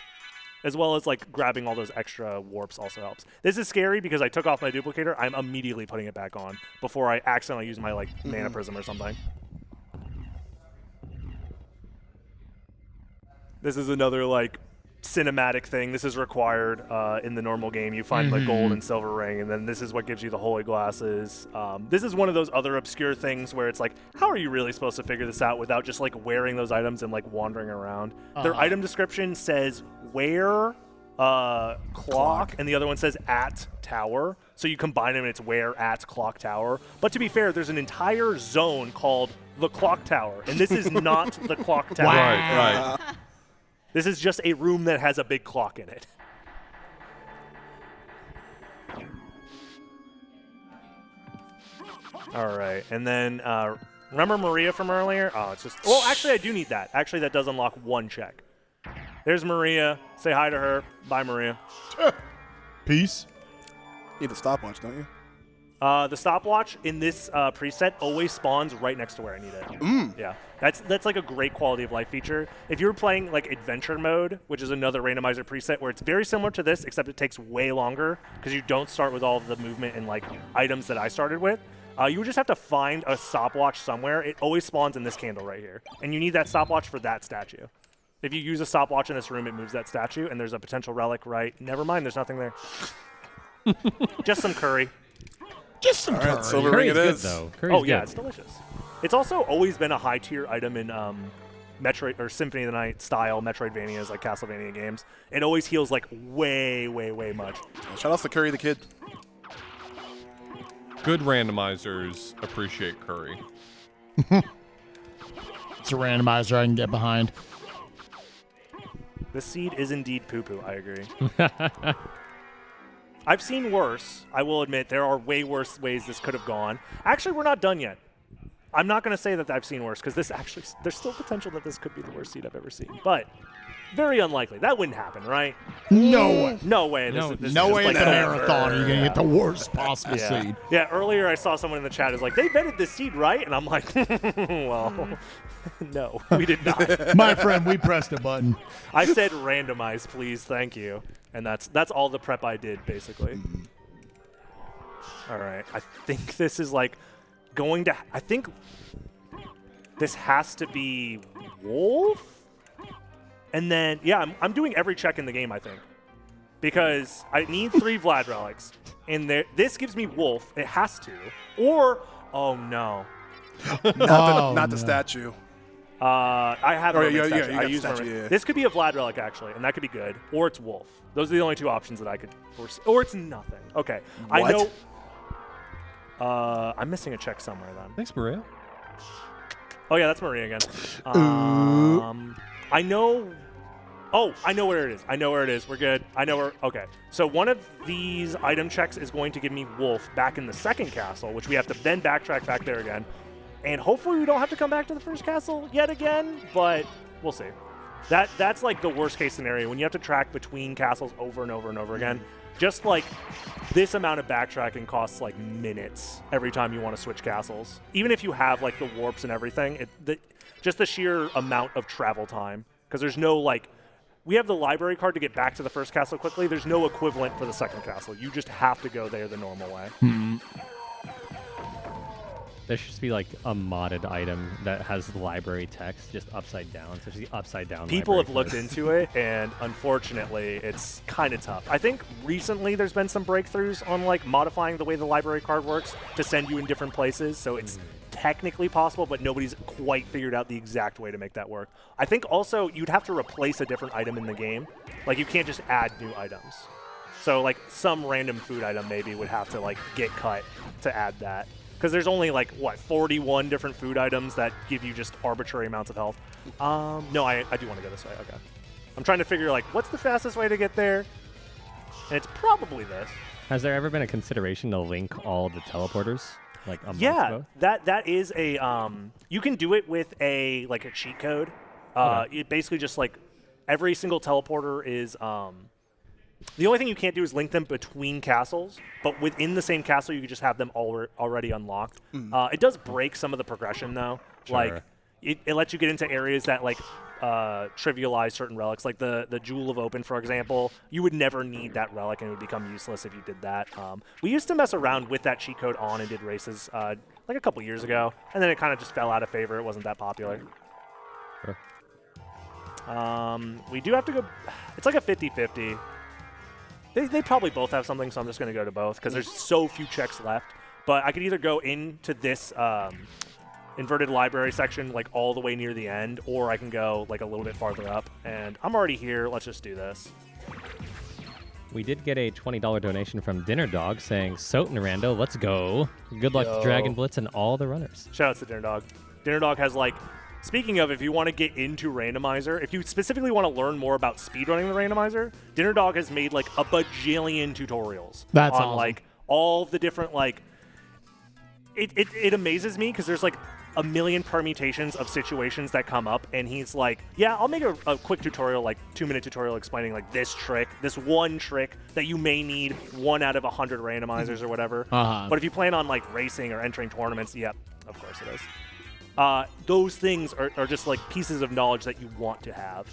as well as like grabbing all those extra warps also helps. This is scary because I took off my duplicator. I'm immediately putting it back on before I accidentally use my like mana prism or something. This is another like cinematic thing. This is required in the normal game. You find the gold and silver ring, and then this is what gives you the holy glasses. This is one of those other obscure things where it's like, how are you really supposed to figure this out without just like wearing those items and like wandering around? Their item description says where clock, and the other one says at tower. So you combine them and it's where at clock tower. But to be fair, there's an entire zone called the clock tower, and this is not the clock tower. Right. This is just a room that has a big clock in it. All right, and then remember Maria from earlier? Oh, it's just... Well, actually, I do need that. Actually, that does unlock 1 check. There's Maria. Say hi to her. Bye, Maria. Peace. Need a stopwatch, don't you? The stopwatch in this preset always spawns right next to where I need it. Yeah, that's like a great quality of life feature. If you're playing like adventure mode, which is another randomizer preset where it's very similar to this, except it takes way longer because you don't start with all of the movement and like items that I started with. You would just have to find a stopwatch somewhere. It always spawns in this candle right here, and you need that stopwatch for that statue. If you use a stopwatch in this room, it moves that statue, and there's a potential relic right. Never mind, there's nothing there. Just some curry. Just some curry. Silver ring Curry's it good, is. though. Curry's Yeah, good. it's delicious. It's also always been a high tier item in Metroid or Symphony of the Night style Metroidvanias, like Castlevania games. It always heals like way much. Shout out to Curry the Kid. Good randomizers appreciate curry. It's a randomizer I can get behind. The seed is indeed poo-poo, I agree. I've seen worse. I will admit there are way worse ways this could have gone. Actually, we're not done yet. I'm not going to say that I've seen worse because this actually, there's still potential that this could be the worst seed I've ever seen. But very unlikely. That wouldn't happen, right? No way. No way. This No- is No just way like at the never. marathon are you going to get the worst possible Yeah. seed. Yeah, earlier I saw someone in the chat is like, they vetted this seed, right? And I'm like, well, no, we did not. My friend, we pressed a button. I said randomize, please, thank you. And that's all the prep I did, basically. All right, I think this is like going to, I think this has to be Wolf? And then, yeah, I'm doing every check in the game, I think. Because I need 3 Vlad relics. And this gives me Wolf. It has to. Or, oh no. Not the statue. I have Oh, Mermaid yeah, statue. you got I the use statue, Mermaid. yeah. This could be a Vlad relic, actually, and that could be good. Or it's Wolf. Those are the only 2 options that I could foresee. Or it's nothing. Okay. I What? know. I'm missing a check somewhere then. Thanks, Maria. Oh, yeah, that's Maria again. I know. Oh, I know where it is. I know where it is. We're good. I know where. Okay. So one of these item checks is going to give me Wolf back in the second castle, which we have to then backtrack back there again. And hopefully we don't have to come back to the first castle yet again, but we'll see. That's like the worst case scenario when you have to track between castles over and over and over again. Just like this amount of backtracking costs like minutes every time you want to switch castles. Even if you have like the warps and everything, just the sheer amount of travel time. Because there's no like, we have the library card to get back to the first castle quickly. There's no equivalent for the second castle. You just have to go there the normal way. There should just be like a modded item that has library text just upside down. So it's the upside down. People have looked into it, and unfortunately, it's kind of tough. I think recently there's been some breakthroughs on like modifying the way the library card works to send you in different places. So it's technically possible, but nobody's quite figured out the exact way to make that work. I think also you'd have to replace a different item in the game. Like you can't just add new items. So like some random food item maybe would have to like get cut to add that. Because there's only like, what, 41 different food items that give you just arbitrary amounts of health. No, I do want to go this way. Okay. I'm trying to figure like, what's the fastest way to get there? And it's probably this. Has there ever been a consideration to link all the teleporters? Like amongst Yeah, both? that is a, you can do it with a cheat code. It basically just like, every single teleporter is, the only thing you can't do is link them between castles, but within the same castle, you can just have them already unlocked. It does break some of the progression, though. Sure. Like, it lets you get into areas that, like, trivialize certain relics. Like the Jewel of Open, for example. You would never need that relic, and it would become useless if you did that. We used to mess around with that cheat code on and did races, like, a couple years ago, and then it kind of just fell out of favor. It wasn't that popular. Sure. We do have to go... It's like a 50-50. They probably both have something, so I'm just going to go to both because there's so few checks left. But I could either go into this inverted library section like all the way near the end, or I can go like a little bit farther up. And I'm already here. Let's just do this. We did get a $20 donation from Dinner Dog saying, Soten Rando, let's go. Good luck to *Dragon*Blitz and all the runners. Shout out to Dinner Dog. Dinner Dog has like... Speaking of, if you want to get into randomizer, if you specifically want to learn more about speedrunning the randomizer, Dinner Dog has made like a bajillion tutorials. That's on awesome. Like all the different like. It amazes me because there's like a million permutations of situations that come up, and he's like, yeah, I'll make a quick tutorial, like 2-minute tutorial explaining like this trick, this one trick that you may need 1 out of 100 randomizers or whatever. But if you plan on like racing or entering tournaments, yep, of course it is. Those things are just like pieces of knowledge that you want to have.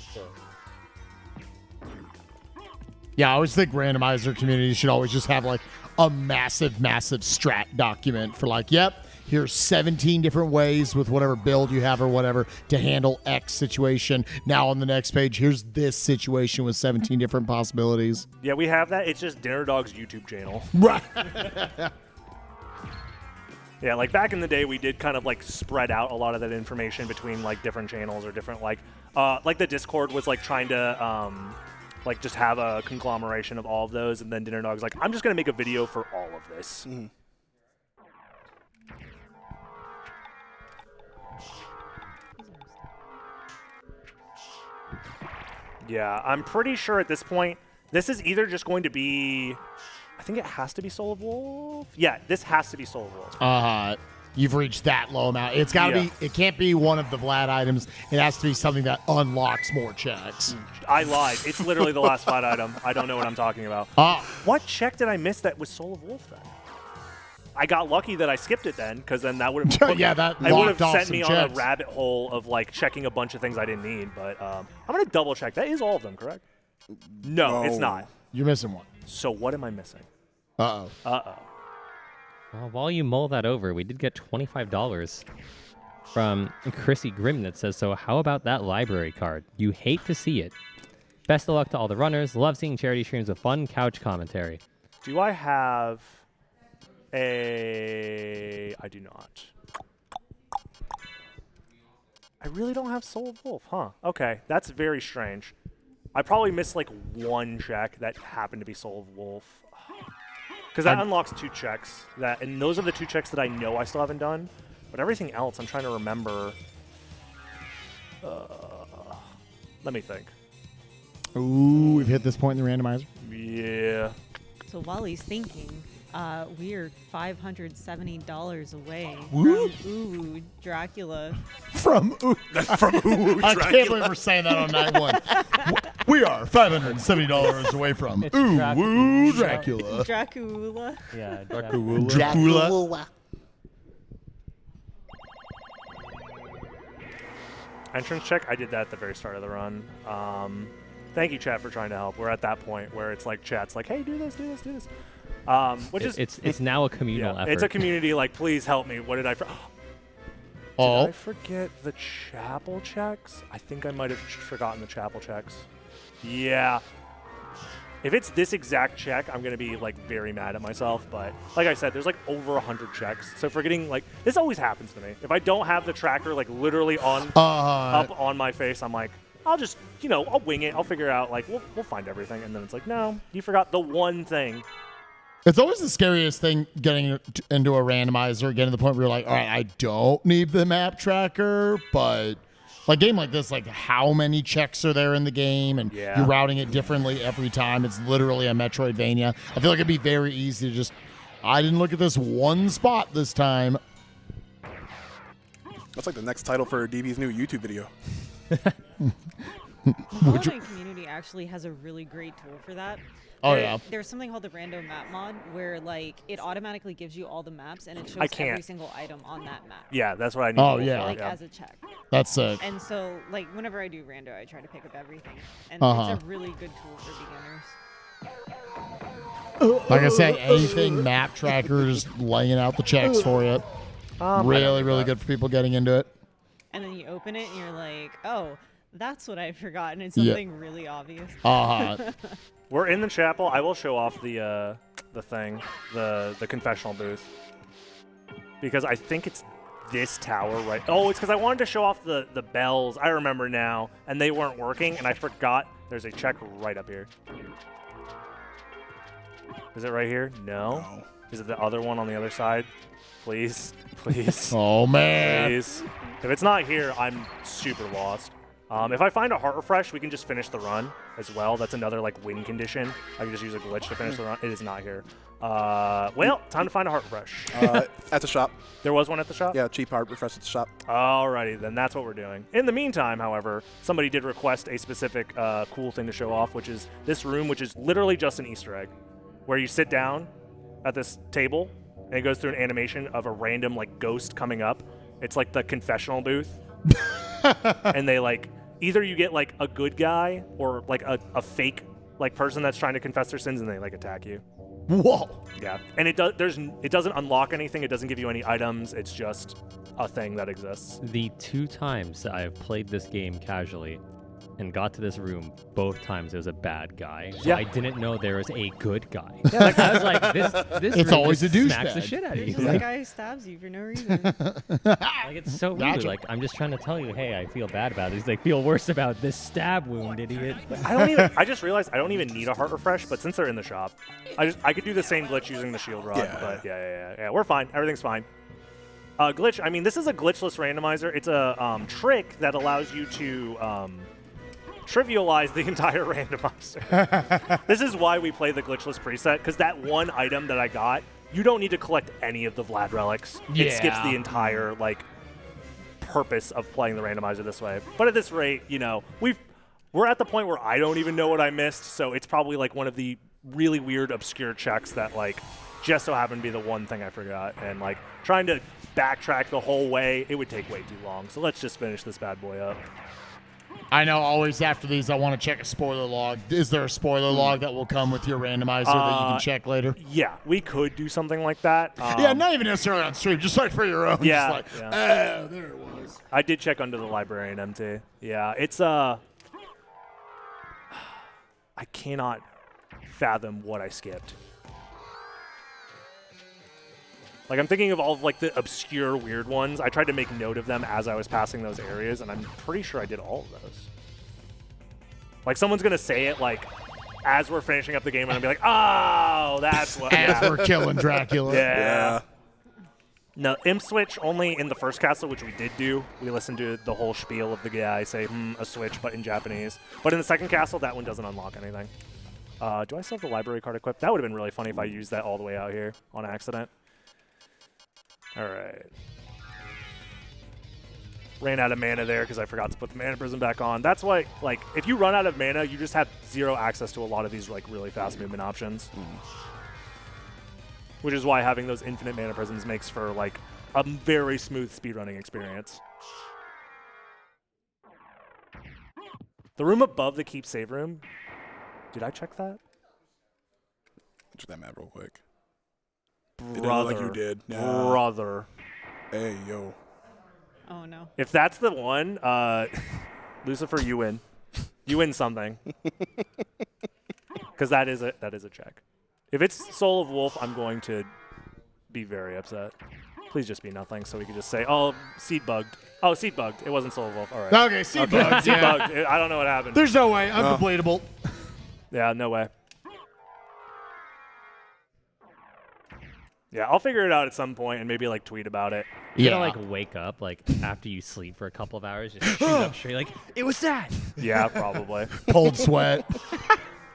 Yeah, I always think randomizer community should always just have like a massive strat document for like, yep, here's 17 different ways with whatever build you have or whatever to handle X situation. Now on the next page, here's this situation with 17 different possibilities. Yeah, we have that. It's just Dinner Dog's YouTube channel. Right. Yeah, like back in the day, we did kind of like spread out a lot of that information between like different channels or different like the Discord was like trying to like just have a conglomeration of all of those, and then Dinner Dog's like, I'm just gonna make a video for all of this. Yeah, I'm pretty sure at this point, this is either just going to be... I think it has to be Soul of Wolf. Yeah, this has to be Soul of Wolf. You've reached that low amount. It's got to be, it can't be one of the Vlad items. It has to be something that unlocks more checks. I lied. It's literally the last Vlad item. I don't know what I'm talking about. What check did I miss that was Soul of Wolf then? I got lucky that I skipped it then, because then that would have sent me on a rabbit hole of like checking a bunch of things I didn't need. But I'm going to double check. That is all of them, correct? No, it's not. You're missing one. So what am I missing? Uh-oh. Well, while you mull that over, we did get $25 from Chrissy Grimm that says, so how about that library card? You hate to see it. Best of luck to all the runners. Love seeing charity streams with fun couch commentary. Do I have a... I do not. I really don't have Soul of Wolf, huh? Okay, that's very strange. I probably missed like one check that happened to be Soul of Wolf. Because that unlocks 2 checks, and those are the 2 checks that I know I still haven't done. But everything else, I'm trying to remember. Let me think. Ooh, we've hit this point in the randomizer. Yeah. So while he's thinking, We're $570 away Woo. from Ooh Dracula. From Ooh. From Ooh, I can't believe we're saying that on night one. We are $570 away from Ooh Dracula. Dracula. Yeah. Dracula. Entrance check. I did that at the very start of the run. Thank you, chat, for trying to help. We're at that point where it's like chat's like, hey, do this, do this, do this. Which is It's now a communal effort. It's a community. Like, please help me. What did I? Did I forget the chapel checks? I think I might have forgotten the chapel checks. Yeah. If it's this exact check, I'm gonna be like very mad at myself. But like I said, there's like over 100 checks. So forgetting, like, this always happens to me. If I don't have the tracker like literally on up on my face, I'm like, I'll just, I'll wing it. I'll figure out, like, we'll find everything. And then it's like, no, you forgot the one thing. It's always the scariest thing getting into a randomizer, getting to the point where you're like, all right, I don't need the map tracker, but like game like this, like how many checks are there in the game, and you're routing it differently every time. It's literally a Metroidvania. I feel like it'd be very easy to just, I didn't look at this one spot this time. That's like the next title for DB's new YouTube video. The Hollow community actually has a really great tool for that. There's something called the random map mod where like it automatically gives you all the maps and it shows every single item on that map. Yeah, that's what I need. As a check. That's sick. And so like whenever I do rando, I try to pick up everything, and it's a really good tool for beginners. Like I say, anything map tracker, just laying out the checks for you. Really good for people getting into it. And then you open it and you're like, oh, that's what I've forgotten. It's something really obvious. We're in the chapel. I will show off the thing, the confessional booth, because I think it's this tower, right? Oh, it's because I wanted to show off the bells. I remember now, and they weren't working, and I forgot. There's a check right up here. Is it right here? No. Is it the other one on the other side? Please, please. Oh man. Please. If it's not here, I'm super lost. If I find a heart refresh, we can just finish the run as well. That's another like win condition. I can just use a glitch to finish the run. It is not here. Well, time to find a heart refresh. At the shop. There was one at the shop? Yeah, cheap heart refresh at the shop. Alrighty, then that's what we're doing. In the meantime, however, somebody did request a specific cool thing to show off, which is this room, which is literally just an Easter egg, where you sit down at this table, and it goes through an animation of a random like ghost coming up. It's like the confessional booth. And they like, either you get like a good guy or like a fake like person that's trying to confess their sins, and they like attack you. Whoa. Yeah, and it doesn't unlock anything. It doesn't give you any items. It's just a thing that exists. The 2 times that I've played this game casually and got to this room, both times there was a bad guy. So I didn't know there was a good guy. Yeah, like, I was like, this it's room always just a douchebag. smacks the shit out of you. There's just a guy who stabs you for no reason. Like, it's so Gotcha. rude. Like, I'm just trying to tell you, hey, I feel bad about it. He's like, feel worse about this stab wound, idiot. I just realized I don't even need a heart refresh, but since they're in the shop, I could do the same glitch using the shield rod. Yeah. But yeah, we're fine. Everything's fine. Glitch. I mean, this is a glitchless randomizer. It's a trick that allows you to trivialize the entire randomizer. This is why we play the glitchless preset, because that one item that I got, you don't need to collect any of the Vlad relics. It skips the entire like purpose of playing the randomizer this way. But at this rate, we're at the point where I don't even know what I missed, so it's probably like one of the really weird, obscure checks that like just so happened to be the one thing I forgot. And like trying to backtrack the whole way, it would take way too long. So let's just finish this bad boy up. I know always after these I want to check a spoiler log. Is there a spoiler log that will come with your randomizer that you can check later? Yeah, we could do something like that. Yeah, not even necessarily on stream, just like for your own. Yeah, just like, oh, there it was. I did check under the librarian MT. Yeah, it's I cannot fathom what I skipped. Like, I'm thinking of all of, like, the obscure, weird ones. I tried to make note of them as I was passing those areas, and I'm pretty sure I did all of those. Like, someone's going to say it, like, as we're finishing up the game, and I'll be like, oh, that's what. As we're killing Dracula. Yeah. No, imp switch only in the first castle, which we did do. We listened to the whole spiel of the guy say, a switch, but in Japanese. But in the second castle, that one doesn't unlock anything. Do I still have the library card equipped? That would have been really funny if I used that all the way out here on accident. All right. Ran out of mana there because I forgot to put the Mana Prism back on. That's why, like, if you run out of mana, you just have zero access to a lot of these, like, really fast movement options. Which is why having those infinite Mana Prisms makes for, like, a very smooth speedrunning experience. The room above the keep save room. Did I check that? Check that map real quick. Brother. It didn't look like you did. Nah. Brother. Hey, yo. Oh no. If that's the one, Lucifer, you win. You win something. Because that is a check. If it's Soul of Wolf, I'm going to be very upset. Please just be nothing, so we can just say, oh, seed bugged. Oh, seed bugged. It wasn't Soul of Wolf. All right. Okay, seed bugged. Seed bugged. I don't know what happened. There's no way. Uncompletable. Yeah, no way. Yeah, I'll figure it out at some point and maybe like tweet about it. You're gonna like wake up like after you sleep for a couple of hours, just shoot up straight like it was that. Yeah, probably. Cold sweat.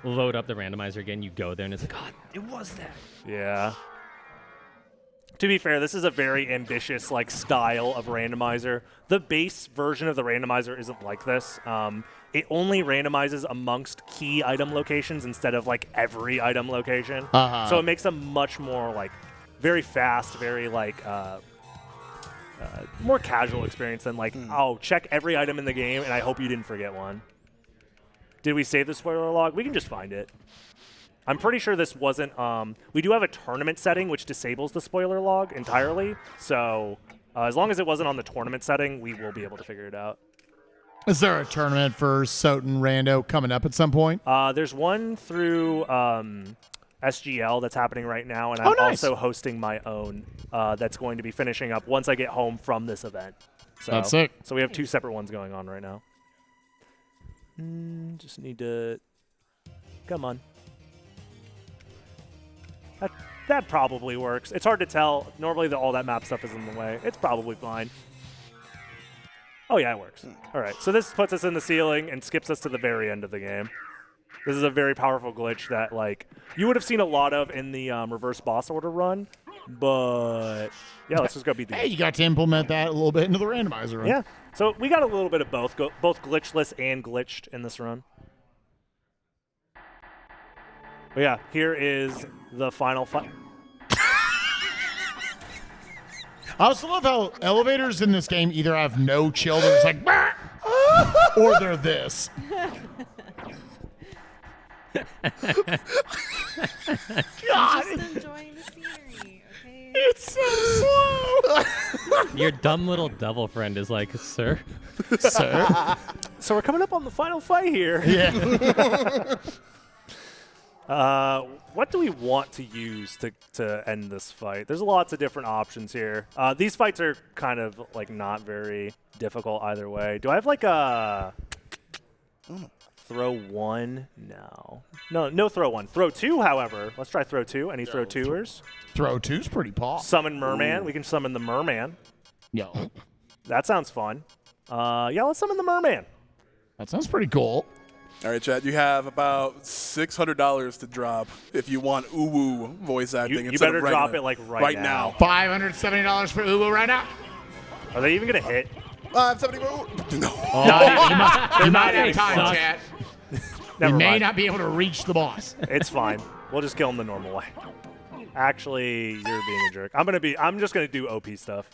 Load up the randomizer again. You go there and it's like, God, it was that. Yeah. To be fair, this is a very ambitious like style of randomizer. The base version of the randomizer isn't like this. It only randomizes amongst key item locations instead of like every item location. So it makes a much more like very fast, very like more casual experience than like, oh, check every item in the game and I hope you didn't forget one. Did we save the spoiler log? We can just find it. I'm pretty sure this wasn't, we do have a tournament setting which disables the spoiler log entirely. So as long as it wasn't on the tournament setting, we will be able to figure it out. Is there a tournament for Soten Rando coming up at some point? There's one through SGL that's happening right now, and I'm also hosting my own that's going to be finishing up once I get home from this event. So, that's sick. So we have two separate ones going on right now. Just need to... Come on. That probably works. It's hard to tell. Normally all that map stuff is in the way. It's probably fine. Oh yeah, it works. All right, so this puts us in the ceiling and skips us to the very end of the game. This is a very powerful glitch that like you would have seen a lot of in the reverse boss order run, but yeah, let's just go beat the Hey, you got to implement that a little bit into the randomizer run. Yeah, so we got a little bit of both, both glitchless and glitched in this run. But yeah, here is the final fight. I also love how elevators in this game either have no chill, they're just like, bah! Or they're this. God, Just enjoying the scenery, okay? it's so slow. Your dumb little devil friend is like, sir. Sir? So we're coming up on the final fight here. Yeah. What do we want to use to end this fight? There's lots of different options here. These fights are kind of like not very difficult either way. Do I have like a throw one? No throw one. Throw two, however. Let's try throw two. Any throw twoers? Throw two's pretty paw. Summon Merman. Ooh. We can summon the Merman. Yo. That sounds fun. Yeah, let's summon the Merman. That sounds pretty cool. All right, chat. You have about $600 to drop if you want Uwu voice acting. You better drop it like right now. $570 for Uwu right now. Are they even gonna hit? 570. No. You might have time, chat. Never You may mind. not be able to reach the boss. It's fine. We'll just kill him the normal way. Actually, you're being a jerk. I'm just gonna do OP stuff.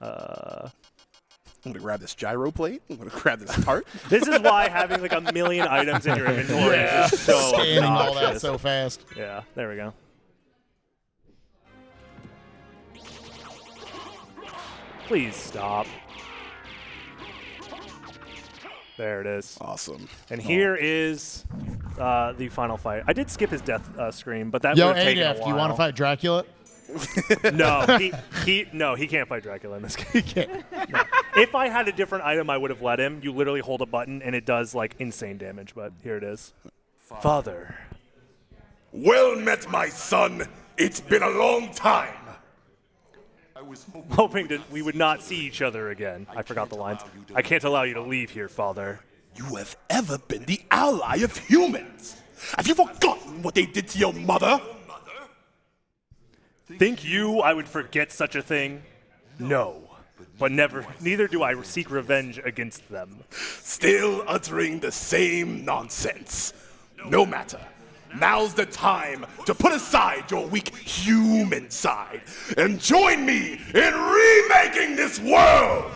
I'm gonna grab this gyro plate. I'm gonna grab this cart. This is why having like a million items in your inventory is just so Scanning all that obnoxious. so fast. Yeah, there we go. Please stop. There it is. Awesome. And here is the final fight. I did skip his death screen, but that Yo, would have taken a ADF, while. do you want to fight Dracula? No, he can't fight Dracula in this game. He can't. No. If I had a different item, I would have let him. You literally hold a button, and it does, like, insane damage, but here it is. Father. Well met, my son. It's been a long time. I was Hoping that we would not see each other again. I forgot the lines. I can't allow you to leave here, Father. You have ever been the ally of humans. Have you forgotten what they did to your mother? Think you I would forget such a thing? No. But neither do I seek revenge against them. Still uttering the same nonsense. No matter. Now's the time to put aside your weak human side and join me in remaking this world!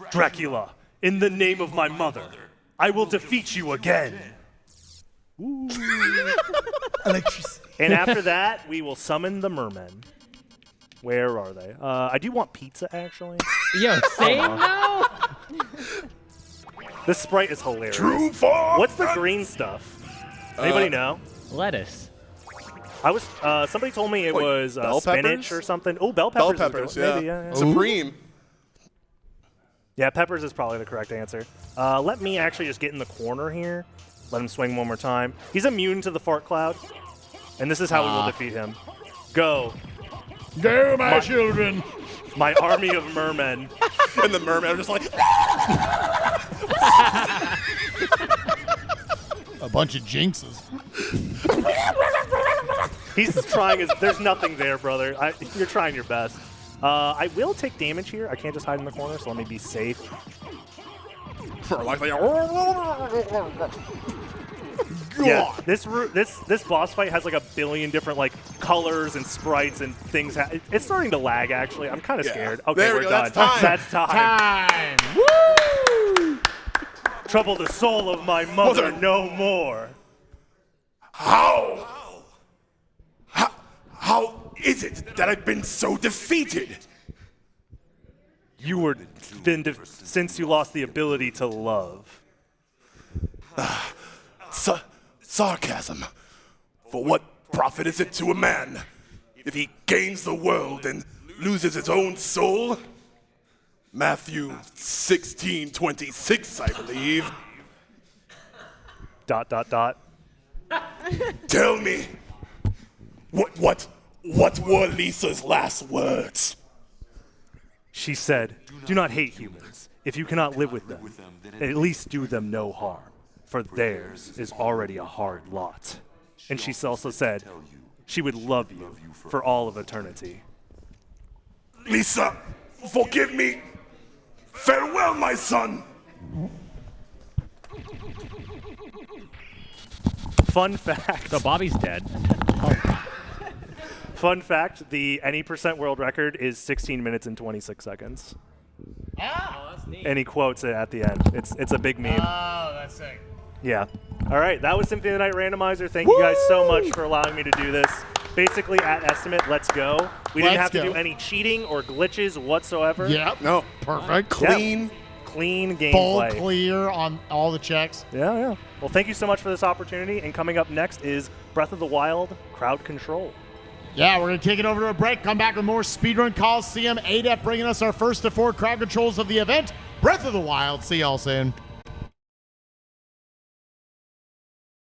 Dracula, in the name of my mother, I will defeat you again. And after that, we will summon the mermen. Where are they? I do want pizza, actually. Yo, same now? This sprite is hilarious. True form. What's the green stuff? Anybody know? Lettuce. I was. Somebody told me it was bell spinach peppers? or something. Oh, bell Bell peppers. peppers, yeah. Maybe, yeah. Supreme. Yeah, peppers is probably the correct answer. Let me actually just get in the corner here. Let him swing one more time. He's immune to the fart cloud. And this is how we will defeat him. Go. Go, my children. My army of mermen. And the mermen are just like, A bunch of jinxes. He's trying there's nothing there, brother. You're trying your best. I will take damage here. I can't just hide in the corner, so let me be safe. Yeah, this boss fight has like a billion different like colors and sprites and things. It's starting to lag, actually. I'm kind of scared. Okay, There we we're go. done. That's time. Time. Woo! Trouble the soul of my mother no more. How is it that I've been so defeated? You were since you lost the ability to love. Sarcasm. For what profit is it to a man if he gains the world and loses his own soul? Matthew 16:26, I believe. ... Tell me, what were Lisa's last words? She said, "Do not hate humans. If you cannot live with them, at least do them no harm, for theirs is already a hard lot." And she also said she would love you for all of eternity. Lisa, forgive me. Farewell, my son. Fun fact. So Bobby's dead. Fun fact, the any percent world record is 16 minutes and 26 seconds. Oh, that's neat. And he quotes it at the end. It's a big meme. Oh, that's sick. Yeah. All right, that was Symphony of the Night Randomizer. Thank you guys so much for allowing me to do this. Basically, at estimate, let's go. We didn't have to do any cheating or glitches whatsoever. Yep. no, Perfect. clean. Clean Full gameplay. clear on all the checks. Yeah, yeah. Well, thank you so much for this opportunity. And coming up next is Breath of the Wild Crowd Control. Yeah, we're going to take it over to a break. Come back with more Speedrun Colosseum. ADEP bringing us our first of 4 crowd controls of the event. Breath of the Wild. See y'all soon.